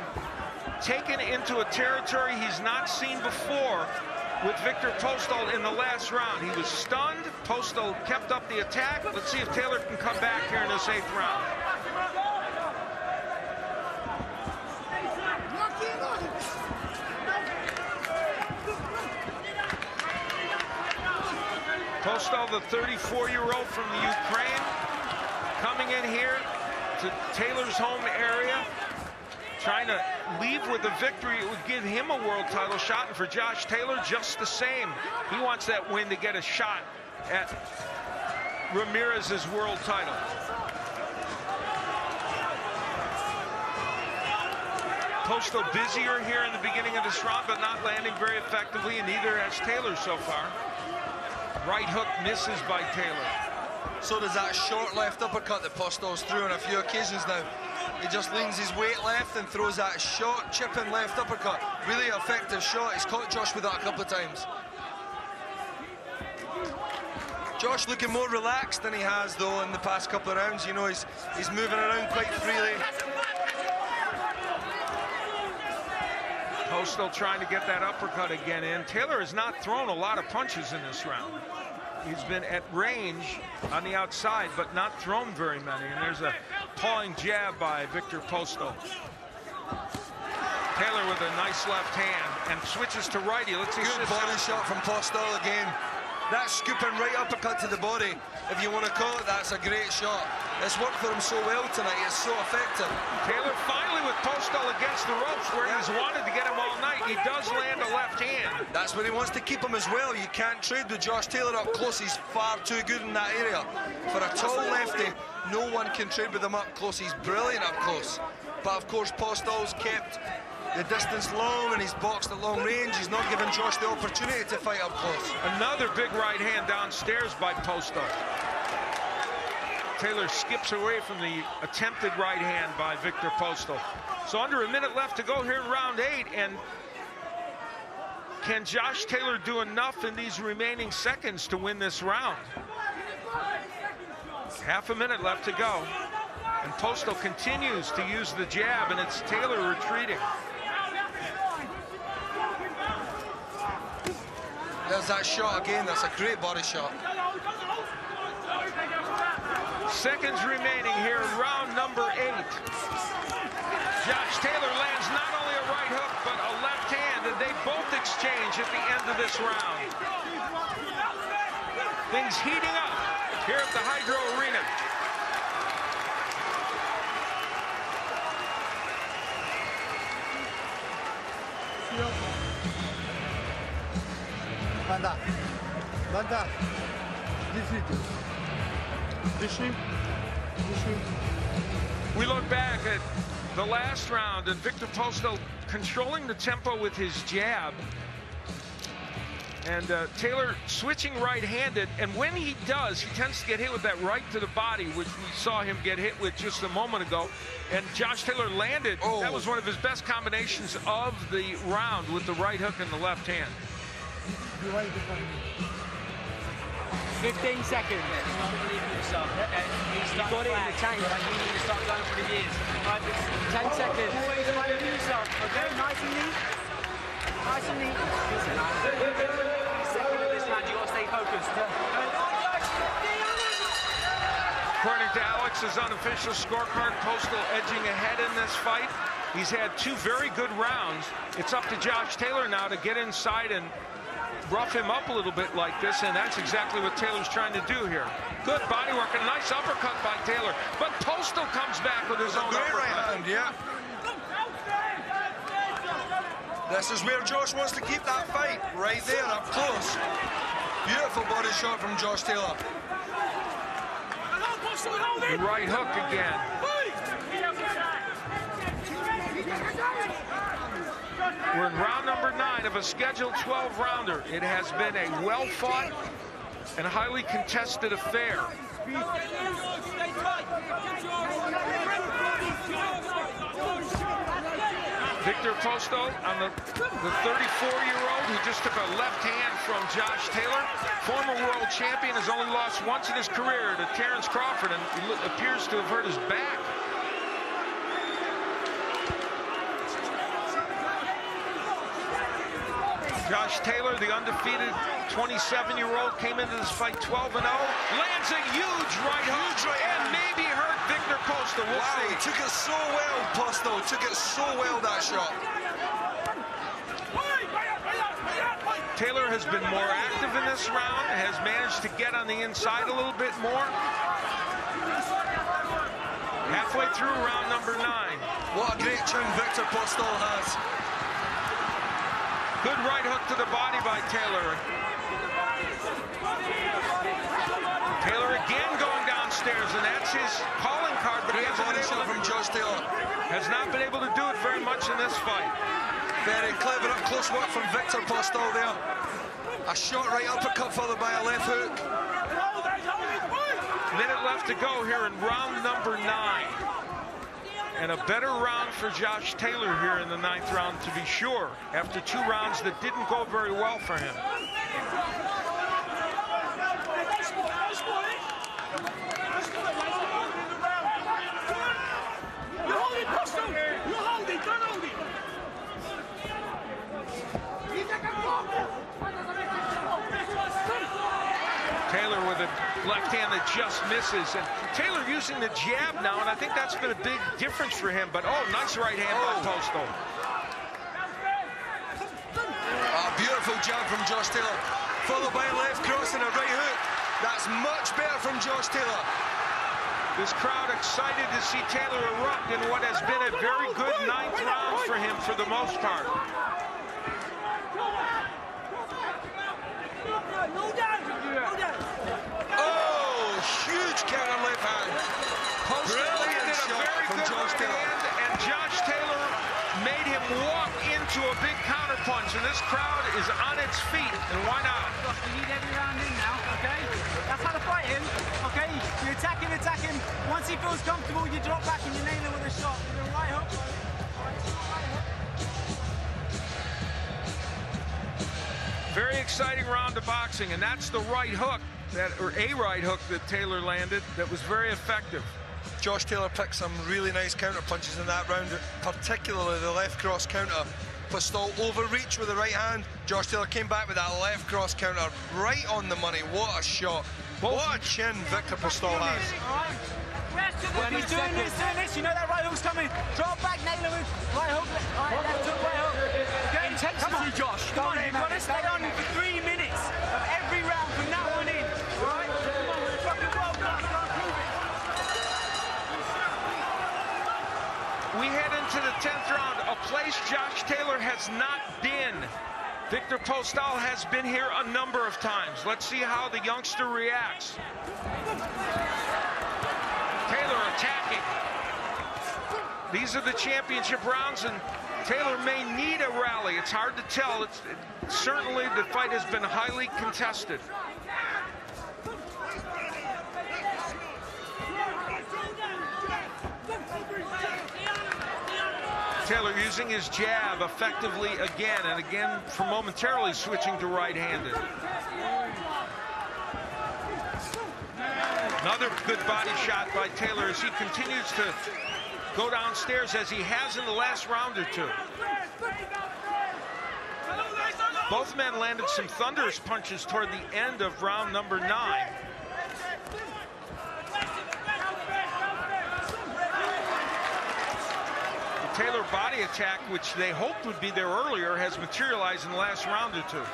taken into a territory he's not seen before with Viktor Postal in the last round. He was stunned. Postal kept up the attack. Let's see if Taylor can come back here in this 8th round. Postal, the 34-year-old from the Ukraine, coming in here to Taylor's home area, trying to leave with a victory. It would give him a world title shot, and for Josh Taylor, just the same. He wants that win to get a shot at Ramirez's world title. Postal busier here in the beginning of this round, but not landing very effectively, and neither has Taylor so far. Right hook misses by Taylor. So does that short left uppercut that Postal's threw on a few occasions now. He just leans his weight left and throws that short chipping left uppercut. Really effective shot. He's caught Josh with that a couple of times. Josh looking more relaxed than he has though in the past couple of rounds. You know, he's moving around quite freely. Postal trying to get that uppercut again in. Taylor has not thrown a lot of punches in this round. He's been at range on the outside, but not thrown very many. And there's a pawing jab by Viktor Postal. Taylor with a nice left hand and switches to righty. Let's see. Good body shot from Postal again. That scooping right uppercut to the body, if you want to call it, that's a great shot. It's worked for him so well tonight. It's so effective. Taylor finally with Postal against the ropes where he's wanted to get him all night. He does land a left hand. That's where he wants to keep him as well. You can't trade with Josh Taylor up close. He's far too good in that area. For a tall lefty, no one can trade with him up close. He's brilliant up close. But of course, Postal's kept the distance long and he's boxed at long range. He's not given Josh the opportunity to fight up close. Another big right hand downstairs by Postal. Taylor skips away from the attempted right hand by Viktor Postal. So under a minute left to go here in round 8, and Can Josh Taylor do enough in these remaining seconds to win this round? Half a minute left to go. And Postal continues to use the jab, and it's Taylor retreating. There's that shot again. That's a great body shot. Seconds remaining here, round number 8. Josh Taylor lands not only a right hook, but a left hand, and they both exchange at the end of this round. Things heating up here at the Hydro Arena. Banda. We look back at the last round, and Viktor Postal controlling the tempo with his jab. And Taylor switching right-handed, and when he does, he tends to get hit with that right to the body, which we saw him get hit with just a moment ago. And Josh Taylor landed. Oh. That was one of his best combinations of the round with the right hook and the left hand. 15 seconds. You're not believing yourself. You got it in the tank. You need to start going for the years. 10 seconds. Always believe in yourself. Okay, nice and neat. Nice and neat. Second of this round, you got to stay focused. According to Alex's unofficial scorecard, Postal edging ahead in this fight. He's had 2 very good rounds. It's up to Josh Taylor now to get inside and rough him up a little bit like this, and that's exactly what Taylor's trying to do here. Good body work, a nice uppercut by Taylor, but Postal comes back with his own uppercut. Right hand, yeah. This is where Josh wants to keep that fight, right there, up close. Beautiful body shot from Josh Taylor. The right hook again. We're in round number 9 of a scheduled 12-rounder. It has been a well-fought and highly contested affair. Viktor Postal, on the 34-year-old who just took a left hand from Josh Taylor. Former world champion, has only lost once in his career to Terence Crawford, and he appears to have hurt his back. Josh Taylor, the undefeated 27-year-old, came into this fight 12-0, lands a huge right hook, and maybe hurt Viktor Postal. We'll see. He took it so well, Postal. Took it so well, that shot. Taylor has been more active in this round, has managed to get on the inside a little bit more. Halfway through round number 9. What a great chin Viktor Postal has. Good right hook to the body by Taylor. Taylor again going downstairs, and that's his calling card, but he hasn't been able to, from Josh Taylor. Has not been able to do it very much in this fight. Very clever up close work from Viktor Postal there. A short right uppercut followed by a left hook. Minute left to go here in round number 9. And a better round for Josh Taylor here in the 9th round, to be sure, after 2 rounds that didn't go very well for him. Taylor with a left hand that just misses, and Taylor using the jab now, and I think that's been a big difference for him. But oh, nice right hand by Postal. Beautiful jab from Josh Taylor, followed by a left cross and a right hook. That's much better from Josh Taylor. This crowd excited to see Taylor erupt in what has been a very good 9th round for him for the most part. Oh, huge counter left hand. Brilliant did a very good Josh right hand, and Josh Taylor made him walk into a big counter punch, and this crowd is on its feet, and why not? You need every round in now, okay? That's how to fight him, okay? You attack him. Once he feels comfortable, you drop back and you nail him with a shot. With a right hook. Very exciting round of boxing, and that's the right hook, or a right hook that Taylor landed that was very effective. Josh Taylor picked some really nice counter punches in that round, particularly the left cross counter. Postol overreached with the right hand. Josh Taylor came back with that left cross counter right on the money. What a shot. What a chin Viktor Postol has. When he's doing this, you know that right hook's coming. Draw back, nail him. Right hook, left hook, right hook. Get intensity, Josh. Come on, you've got to stay on him for 3 minutes of every round from that one in. Right? Fucking well done. We head into the 10th round, a place Josh Taylor has not been. Viktor Postol has been here a number of times. Let's see how the youngster reacts. Taylor attacking. These are the championship rounds, and Taylor may need a rally. It's hard to tell. Certainly the fight has been highly contested. Taylor using his jab effectively again and again, for momentarily switching to right-handed. Another good body shot by Taylor as he continues to go downstairs, as he has in the last round or two. Both men landed some thunderous punches toward the end of round number 9. The Taylor body attack, which they hoped would be there earlier, has materialized in the last round or two.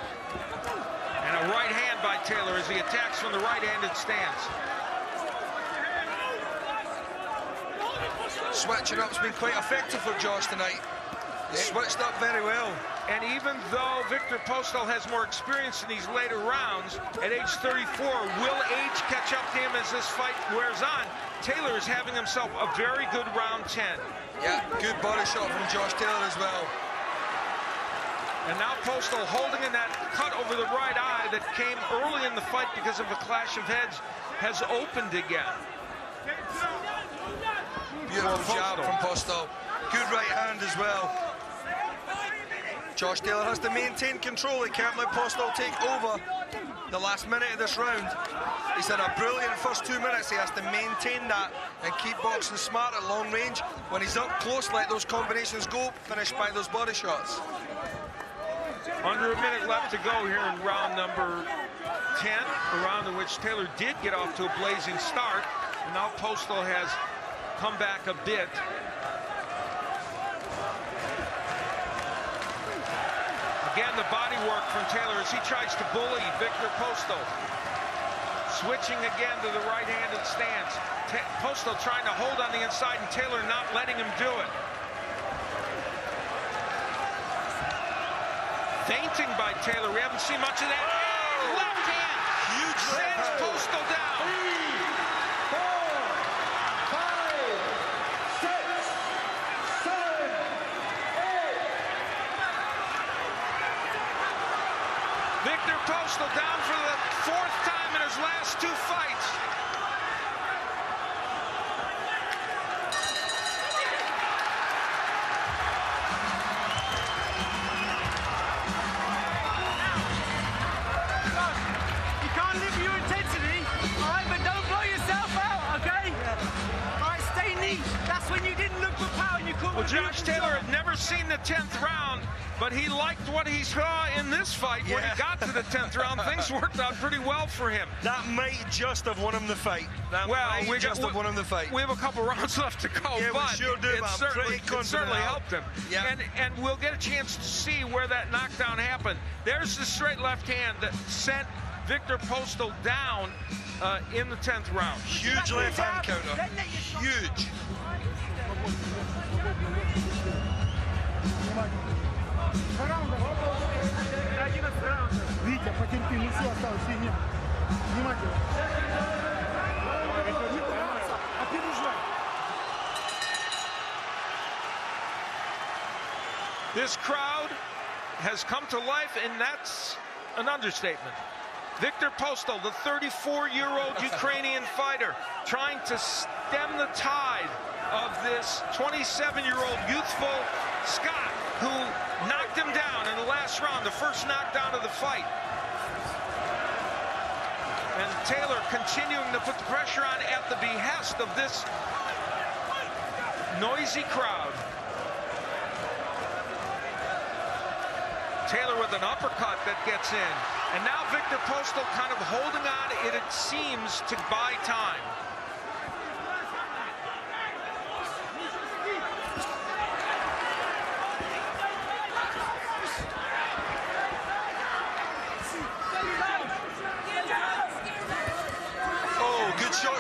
And a right hand by Taylor as he attacks from the right-handed stance. Switching up's been quite effective for Josh tonight. He switched up very well. And even though Viktor Postol has more experience in these later rounds, at age 34, will age catch up to him as this fight wears on? Taylor is having himself a very good round 10. Yeah, good body shot from Josh Taylor as well. And now Postol holding in that cut over the right eye that came early in the fight because of a clash of heads has opened again. Beautiful jab from Postol. Good right hand as well. Josh Taylor has to maintain control. He can't let Postol take over the last minute of this round. He's had a brilliant first 2 minutes. He has to maintain that and keep boxing smart at long range. When he's up close, let those combinations go, finished by those body shots. Under a minute left to go here in round number 10, a round in which Taylor did get off to a blazing start. And now Postol has come back a bit. Again, the body work from Taylor as he tries to bully Viktor Postol. Switching again to the right-handed stance. Postol trying to hold on the inside and Taylor not letting him do it. Feinting by Taylor. We haven't seen much of that. Oh! Left hand. Huge sends Postol down. 3, 4, 5, 6, 7, 8. Viktor Postol down for the 4th time in his last 2 fights. You can't live your intensity, all right, but don't blow yourself out, okay? All right, stay neat. That's when you didn't look for power and you couldn't. Well, Josh Taylor had never seen the 10th round, but he liked what he saw in this fight. When he got to the 10th round, things worked out pretty well for him. That might just have won him the fight. We have a couple rounds left to go, yeah, but we sure do, it certainly helped him. Yeah. And we'll get a chance to see where that knockdown happened. There's the straight left hand that sent Viktor Postol down in the 10th round. Huge left hand counter. Huge. Витя, потерпи, ну все, осталось, сиди. Внимательно. Опережай. This crowd has come to life, and that's an understatement. Viktor Postol, the 34-year-old Ukrainian fighter, trying to stem the tide of this 27-year-old youthful Scot. who knocked him down in the last round, the first knockdown of the fight. And Taylor continuing to put the pressure on at the behest of this noisy crowd. Taylor with an uppercut that gets in. And now Viktor Postol kind of holding on, it seems, to buy time.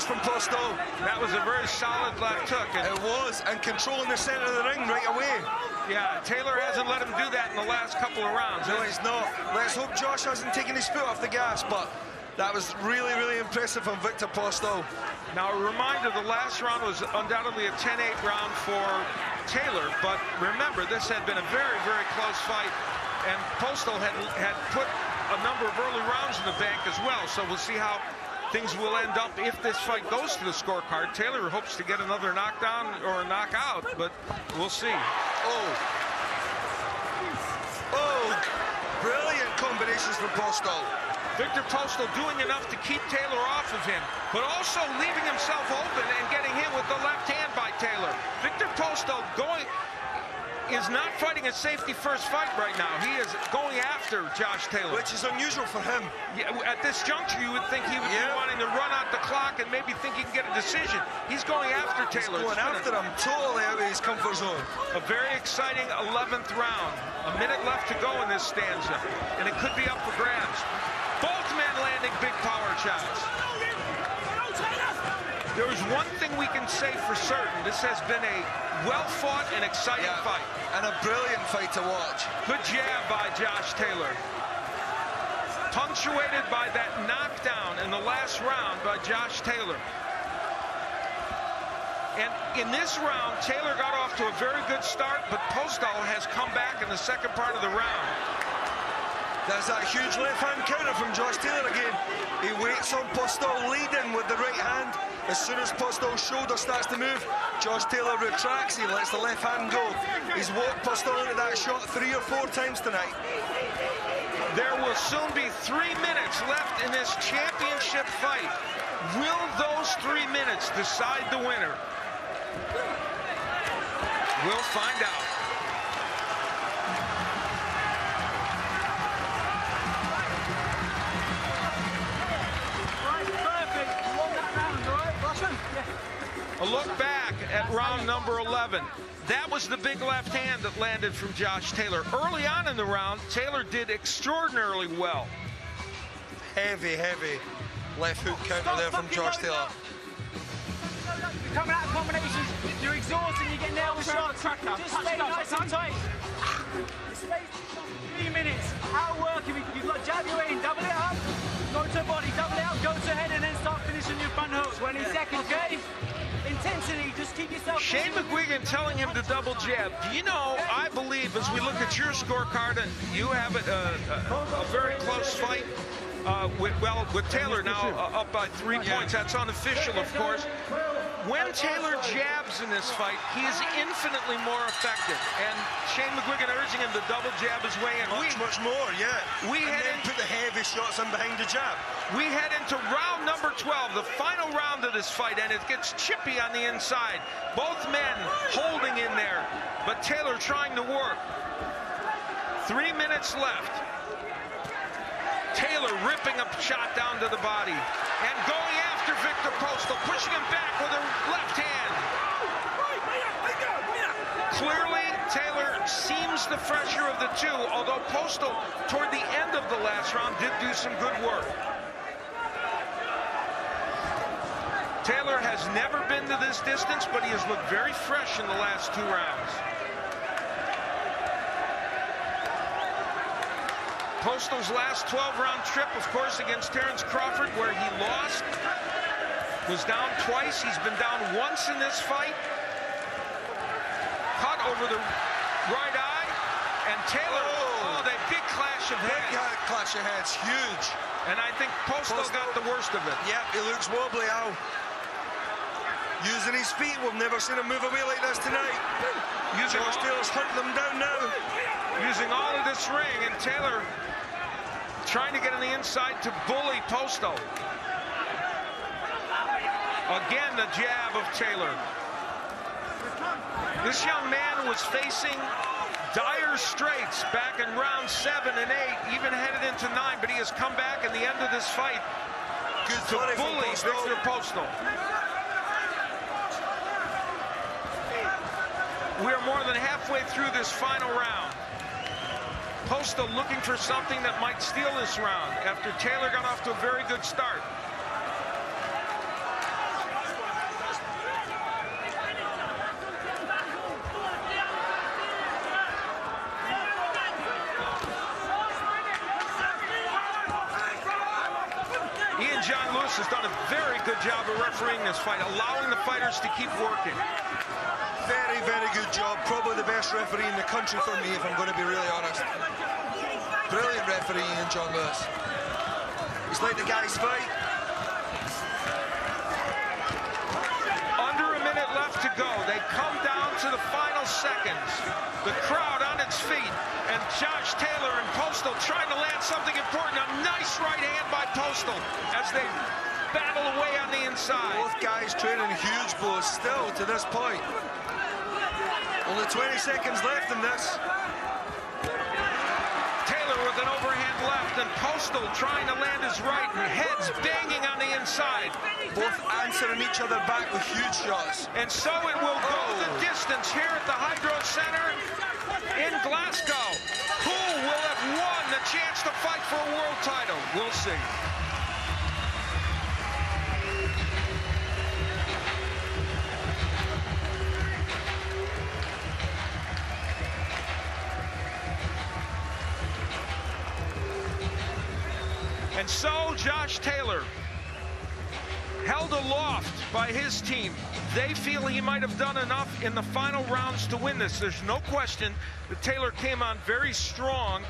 From Postol. That was a very solid left hook. And it was, and controlling the center of the ring right away. Yeah, Taylor hasn't let him do that in the last couple of rounds. No, he's not. Let's hope Josh hasn't taken his foot off the gas, but that was really, really impressive from Viktor Postol. Now, a reminder, the last round was undoubtedly a 10-8 round for Taylor, but remember, this had been a very, very close fight, and Postol had put a number of early rounds in the bank as well, so we'll see how things will end up if this fight goes to the scorecard. Taylor hopes to get another knockdown or a knockout, but we'll see. Oh, brilliant combinations from Postol. Viktor Postol doing enough to keep Taylor off of him, but also leaving himself open and getting hit with the left hand by Taylor. Viktor Postol is not fighting a safety-first fight right now. He is going after Josh Taylor. Which is unusual for him. Yeah, at this juncture, you would think he would be wanting to run out the clock and maybe think he can get a decision. He's going after Taylor. He's going after him, totally out of his comfort zone. A very exciting 11th round. A minute left to go in this stanza, and it could be up for grabs. Both men landing big power shots. There's one thing we can say for certain. This has been a well-fought and exciting fight. And a brilliant fight to watch. Good jab by Josh Taylor. Punctuated by that knockdown in the last round by Josh Taylor. And in this round, Taylor got off to a very good start, but Postol has come back in the second part of the round. There's that huge left-hand counter from Josh Taylor again. He waits on Postol leading with the right hand. As soon as Postol's shoulder starts to move, Josh Taylor retracts. He lets the left hand go. He's walked Postol into that shot 3 or 4 times tonight. There will soon be 3 minutes left in this championship fight. Will those 3 minutes decide the winner? We'll find out. A look back at round number 11. That was the big left hand that landed from Josh Taylor. Early on in the round, Taylor did extraordinarily well. Heavy left hook counter there from Josh Taylor. You're coming out of combinations, you're exhausted, you get nailed with shots. Just stay nice and tight. Stay 3 minutes. Outwork, you've got jab your way in, double it up, go to the body, double it up, go to the head, and then start finishing your front hook. 20 seconds, okay? Intensity, just keep yourself. Shane McGuigan telling him to double jab. Do you know, I believe as we look at your scorecard, and you have a very close fight with Taylor now up by 3 points. That's unofficial, of course. When Taylor jabs in this fight, he is infinitely more effective. And Shane McGuigan urging him to double jab his way in. Much more, yeah. Put the heavy shots in behind the jab. We head into round number 12, the final round of this fight, and it gets chippy on the inside. Both men holding in there, but Taylor trying to work. 3 minutes left. Taylor ripping a shot down to the body and going after Viktor Postol, pushing him back with a left hand. Clearly, Taylor seems the fresher of the two, although Postol, toward the end of the last round, did do some good work. Taylor has never been to this distance, but he has looked very fresh in the last 2 rounds. Postol's last 12-round trip, of course, against Terence Crawford, where he lost, was down twice. He's been down once in this fight. Cut over the right eye, and Taylor, that big clash of heads. Big clash of heads, huge. And I think Postol got the worst of it. Yep, he looks wobbly out. Using his feet. We've never seen him move away like this tonight. Josh Taylor's hunting them down now. Using all of this ring, and Taylor trying to get on the inside to bully Postal. Again, the jab of Taylor. This young man was facing dire straits back in round 7 and 8, even headed into 9, but he has come back in the end of this fight to bully Viktor Postal. We are more than halfway through this final round. Postal looking for something that might steal this round after Taylor got off to a very good start. John Lewis has done a very good job of refereeing this fight, allowing the fighters to keep working. Very, very good job. Probably the best referee in the country for me, if I'm going to be really honest. Brilliant referee, Ian John Lewis. It's like the guy's fight. Under a minute left to go. They come down to the final seconds. The crowd on its feet. And Josh Taylor and Postal trying to land something important. A nice right hand by Postal as they battle away on the inside. Both guys trading huge blows still to this point. Only 20 seconds left in this. Taylor with an overhand left, and Postal trying to land his right, and heads banging on the inside. Both answering each other back with huge shots. And so it will go the distance here at the Hydro Center in Glasgow. Who will have won the chance to fight for a world title? We'll see. And so Josh Taylor, held aloft by his team. They feel he might have done enough in the final rounds to win this. There's no question that Taylor came on very strong,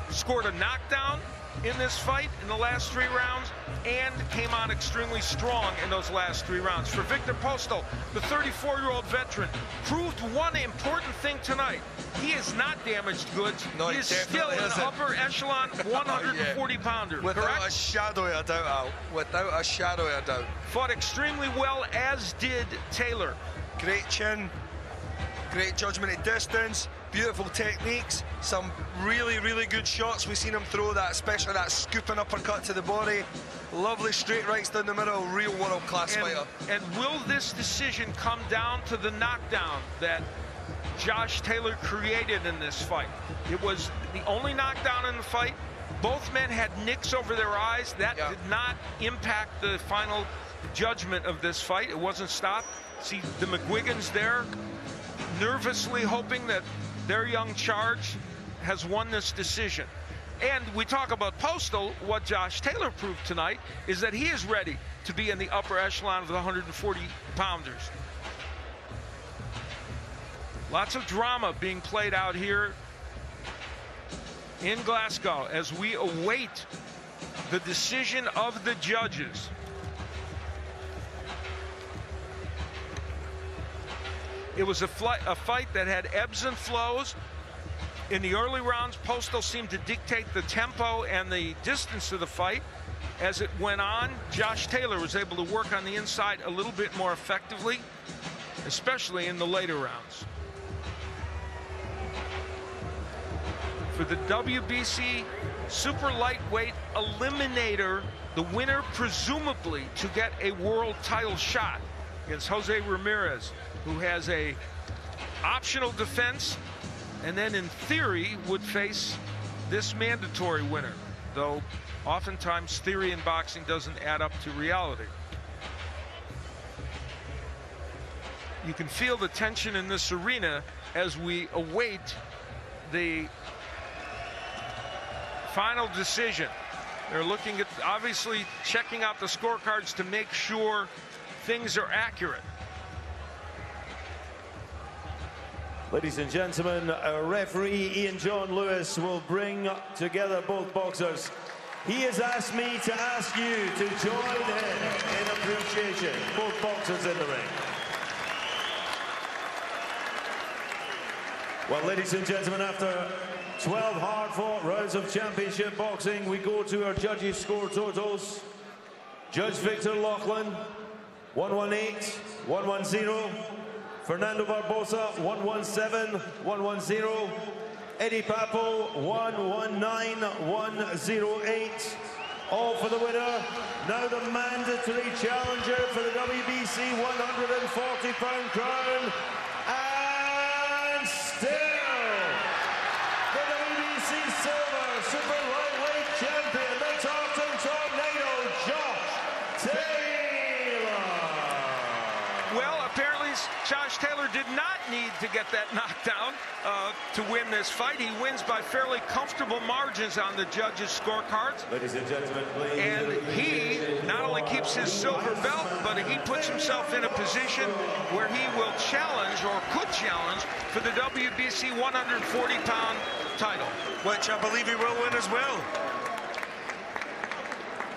scored a knockdown in this fight in the last 3 rounds, and came on extremely strong in those last 3 rounds. For Viktor Postal, the 34-year-old veteran, proved one important thing tonight. He is not damaged goods. No, he is still an upper echelon 140-pounder. Without a shadow of a doubt, Al. Without a shadow of a doubt. Fought extremely well, as did Taylor. Great chin, great judgment at distance, beautiful techniques, some really, really good shots. We've seen him throw that, especially that scooping uppercut to the body. Lovely straight rights down the middle, real world-class fighter. And will this decision come down to the knockdown that Josh Taylor created in this fight? It was the only knockdown in the fight. Both men had nicks over their eyes. That did not impact the final judgment of this fight. It wasn't stopped. See the McGuigans there, nervously hoping that their young charge has won this decision. And we talk about Postal. What Josh Taylor proved tonight is that he is ready to be in the upper echelon of the 140-pounders. Lots of drama being played out here in Glasgow as we await the decision of the judges. It was a fight that had ebbs and flows. In the early rounds, Postal seemed to dictate the tempo and the distance of the fight. As it went on, Josh Taylor was able to work on the inside a little bit more effectively, especially in the later rounds. For the WBC super lightweight eliminator, the winner presumably to get a world title shot against Jose Ramirez, who has a optional defense and then in theory would face this mandatory winner, though oftentimes theory in boxing doesn't add up to reality. You can feel the tension in this arena as we await the final decision. They're looking at, obviously checking out the scorecards to make sure things are accurate. Ladies and gentlemen, our referee Ian John Lewis will bring together both boxers he has asked me to ask you to join him in appreciation. Both boxers in the ring. Well, ladies and gentlemen, after 12 hard-fought rounds of championship boxing, we go to our judges' score totals. Judge Victor Loughlin, 118, 110. Fernando Barbosa, 117, 110. Eddie Papo, 119, 108. All for the winner. Now the mandatory challenger for the WBC 140-pound crown. And still, the WBC Silver Super Lightweight Champion, the Tartan Tornado, Josh Taylor. Well, apparently Josh Taylor did not need to get that knockdown to win this fight. He wins by fairly comfortable margins on the judges' scorecards. Ladies and gentlemen, please. And he not only keeps his silver belt, but he puts himself in a position where he will challenge, or could challenge, for the WBC 140-pound title. Which I believe he will win as well.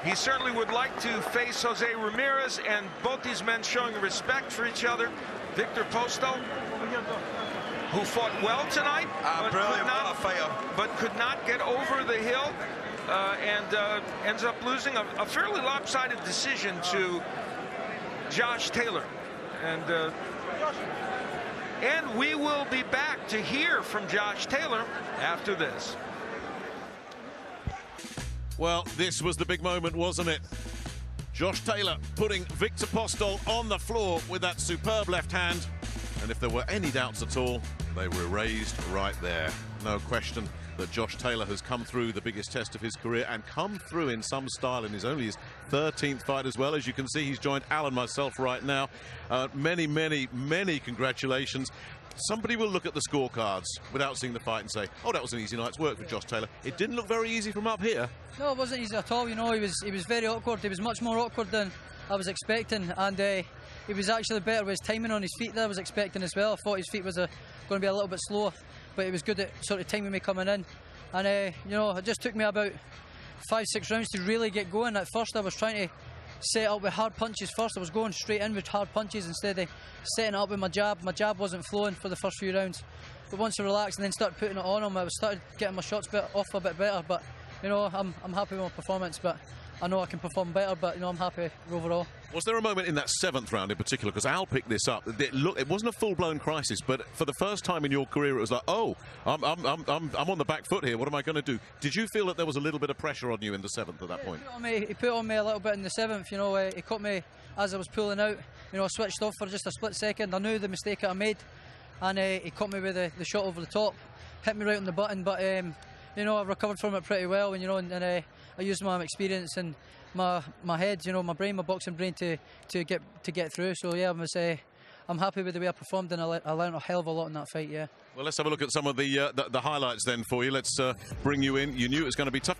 He certainly would like to face Jose Ramirez, and both these men showing respect for each other. Victor Postol, who fought well tonight, but could not get over the hill, and ends up losing a fairly lopsided decision to Josh Taylor. And we will be back to hear from Josh Taylor after this. Well, this was the big moment, wasn't it? Josh Taylor putting Viktor Postol on the floor with that superb left hand. And if there were any doubts at all, they were erased right there. No question that Josh Taylor has come through the biggest test of his career, and come through in some style in only his 13th fight as well. As you can see, he's joined Al and myself right now. Many, many, many congratulations. Somebody will look at the scorecards without seeing the fight and say, oh, that was an easy night's work for Josh Taylor. It didn't look very easy from up here. No, it wasn't easy at all. You know, he was very awkward. He was much more awkward than I was expecting, and he was actually better with his timing on his feet than I was expecting as well. I thought his feet was going to be a little bit slower, but he was good at sort of timing me coming in. And you know, it just took me about 5-6 rounds to really get going. At first I was trying to set up with hard punches first. I was going straight in with hard punches instead of setting it up with my jab. My jab wasn't flowing for the first few rounds, but once I relaxed and then started putting it on him, I started getting my shots off a bit better. But you know, I'm happy with my performance, but I know I can perform better, but you know, I'm happy overall. Was there a moment in that 7th round in particular, because Al picked this up, it wasn't a full-blown crisis, but for the first time in your career it was like, oh, I'm on the back foot here, what am I going to do? Did you feel that there was a little bit of pressure on you in the 7th at that point? He put on me a little bit in the 7th, you know. He caught me as I was pulling out, you know. I switched off for just a split second. I knew the mistake that I made, and he caught me with the shot over the top, hit me right on the button, but you know, I recovered from it pretty well, and you know, and I used my experience and my head, you know, my brain, my boxing brain to get through. So yeah, I'm happy with the way I performed, and I learned a hell of a lot in that fight. Yeah. Well, let's have a look at some of the highlights then for you. Let's bring you in. You knew it was going to be tough.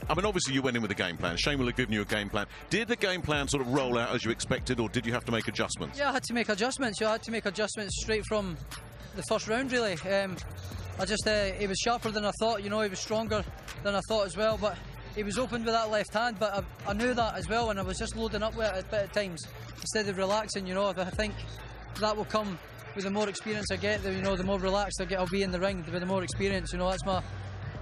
I mean, obviously you went in with a game plan. Shane will have given you a game plan. Did the game plan sort of roll out as you expected, or did you have to make adjustments? Yeah, I had to make adjustments. I had to make adjustments straight from the first round, really. He was sharper than I thought. You know, he was stronger than I thought as well, but he was open with that left hand, but I knew that as well, and I was just loading up with it a bit at times instead of relaxing, you know. I think that will come with the more experience I get, you know, the more relaxed I'll be in the ring with the more experience, you know. That's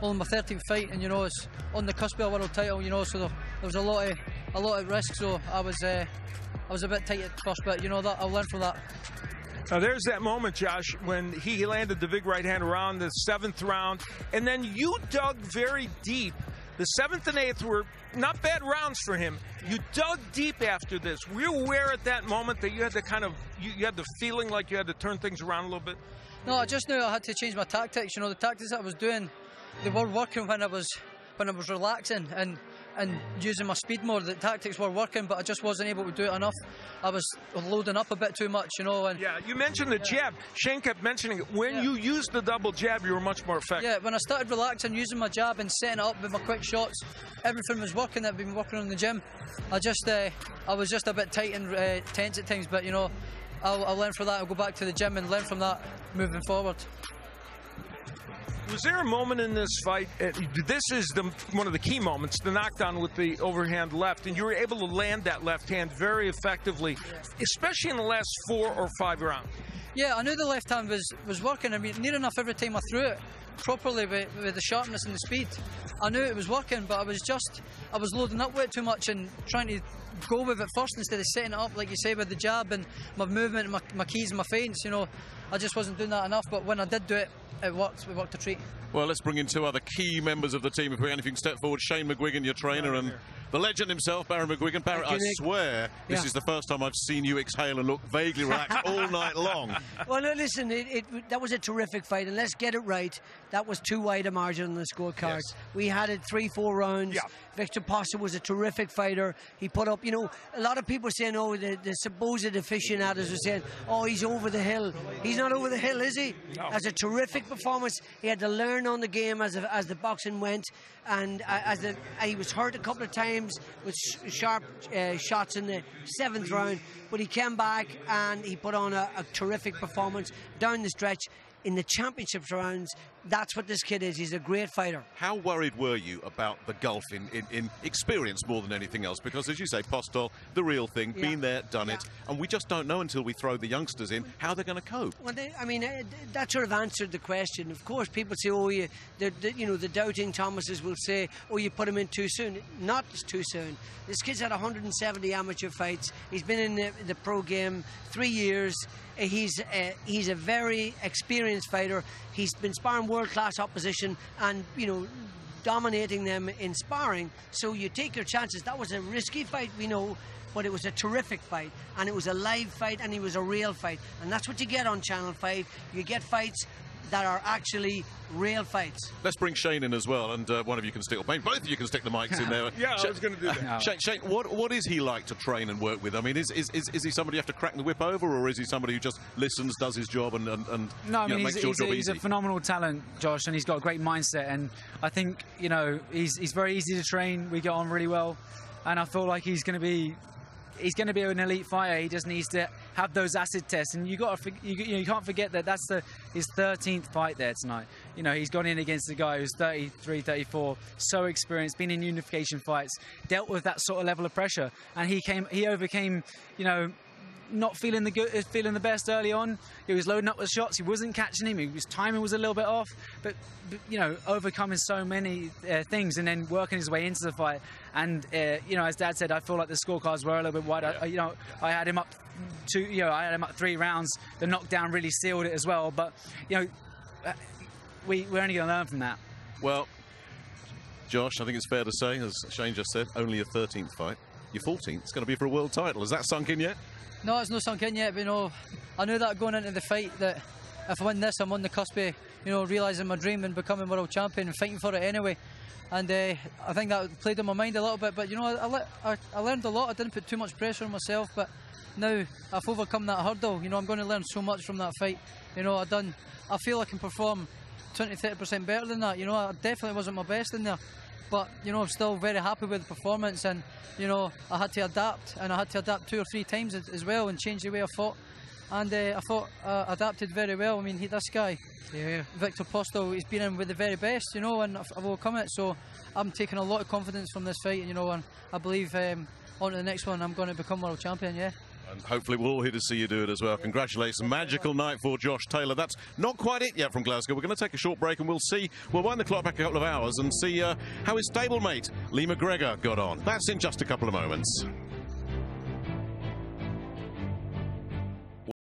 only my 13th fight, and you know, it's on the cusp of a world title, you know, so there was a lot of risk, so I was a bit tight at first, but you know, that I'll learn from that. Now there's that moment, Josh, when he landed the big right hand around the 7th round, and then you dug very deep. The 7th and 8th were not bad rounds for him. You dug deep after this. Were you aware at that moment that you had to you had the feeling like you had to turn things around a little bit? No, I just knew I had to change my tactics. You know, the tactics that I was doing, they were working when I was relaxing and using my speed more. The tactics were working, but I just wasn't able to do it enough. I was loading up a bit too much, you know. And yeah, you mentioned the jab. Shane kept mentioning it. When you used the double jab, you were much more effective. Yeah, when I started relaxing, using my jab and setting it up with my quick shots, everything was working that I've been working on in the gym. I was just a bit tight and tense at times, but you know, I'll learn from that. I'll go back to the gym and learn from that moving forward. Was there a moment in this fight? This is one of the key moments, the knockdown with the overhand left, and you were able to land that left hand very effectively, especially in the last 4 or 5 rounds. Yeah, I knew the left hand was working. I mean, near enough every time I threw it properly with the sharpness and the speed. I knew it was working, but I was loading up with it too much and trying to go with it first instead of setting it up, like you say, with the jab and my movement and my keys and my feints. You know, I just wasn't doing that enough, but when I did do it, it worked. It worked a treat. Well, let's bring in 2 other key members of the team. If we can step forward, Shane McGuigan, your trainer, and the legend himself, Barry McGuigan. Barry, I swear this is the first time I've seen you exhale and look vaguely relaxed all night long. Well, no, listen, that was a terrific fight, and let's get it right. That was too wide a margin on the scorecard. Yes. We had it 3-4 rounds. Yeah. Victor P was a terrific fighter. He put up, you know, a lot of people saying, oh, the supposed aficionados are saying, oh, he's over the hill. He's not over the hill, is he? No. That's a terrific performance. He had to learn on the game as the boxing went, and he was hurt a couple of times with sharp shots in the 7th round, but he came back and he put on a terrific performance down the stretch. In the championships rounds, that's what this kid is. He's a great fighter. How worried were you about the gulf in experience more than anything else? Because, as you say, Postol, the real thing, been there, done it, and we just don't know until we throw the youngsters in how they're going to cope. Well, that sort of answered the question. Of course, people say, oh, the doubting Thomases will say, oh, you put him in too soon. Not too soon. This kid's had 170 amateur fights. He's been in the pro game 3 years. He's a very experienced fighter. He's been sparring world-class opposition and, you know, dominating them in sparring. So you take your chances. That was a risky fight, we know, but it was a terrific fight, and it was a live fight, and it was a real fight. And that's what you get on Channel 5. You get fights that are actually real fights. Let's bring Shane in as well, and one of you can stick, or both of you can stick the mics in there. Yeah, I was going to do that. Shane, what is he like to train and work with? I mean, is he somebody you have to crack the whip over, or is he somebody who just listens, does his job, and no, I mean, makes your job easy? He's a phenomenal talent, Josh, and he's got a great mindset, and I think, you know, he's very easy to train. We get on really well, and I feel like he's going to be an elite fighter. He just needs to have those acid tests, and you can't forget that that's his 13th fight there tonight. You know, he's gone in against a guy who's 33, 34, so experienced, been in unification fights, dealt with that sort of level of pressure, and he overcame, you know, not feeling the best early on. He was loading up with shots. He wasn't catching him. His timing was a little bit off. But you know, overcoming so many things and then working his way into the fight. And you know, as Dad said, I feel like the scorecards were a little bit wide. I had him up 3 rounds. The knockdown really sealed it as well. But you know, we're only going to learn from that. Well, Josh, I think it's fair to say, as Shane just said, only your 13th fight. Your 14th. It's going to be for a world title. Has that sunk in yet? No, it's not sunk in yet, but you know, I knew that going into the fight, that if I win this, I'm on the cusp of, you know, realising my dream and becoming world champion and fighting for it anyway. And I think that played on my mind a little bit, but you know, I learned a lot. I didn't put too much pressure on myself, but now I've overcome that hurdle. You know, I'm going to learn so much from that fight. You know, I feel I can perform 20-30% better than that. You know, I definitely wasn't my best in there. But, you know, I'm still very happy with the performance, and, you know, I had to adapt, and I had to adapt 2 or 3 times as well and change the way I fought. And I thought I adapted very well. I mean, this guy, Viktor P, he's been in with the very best, you know, and I've overcome it. So I'm taking a lot of confidence from this fight, you know, and I believe on to the next one I'm going to become world champion, yeah. And hopefully we're all here to see you do it as well. Congratulations. Magical night for Josh Taylor. That's not quite it yet from Glasgow. We're going to take a short break and we'll wind the clock back a couple of hours and see how his stablemate Lee McGregor got on. That's in just a couple of moments.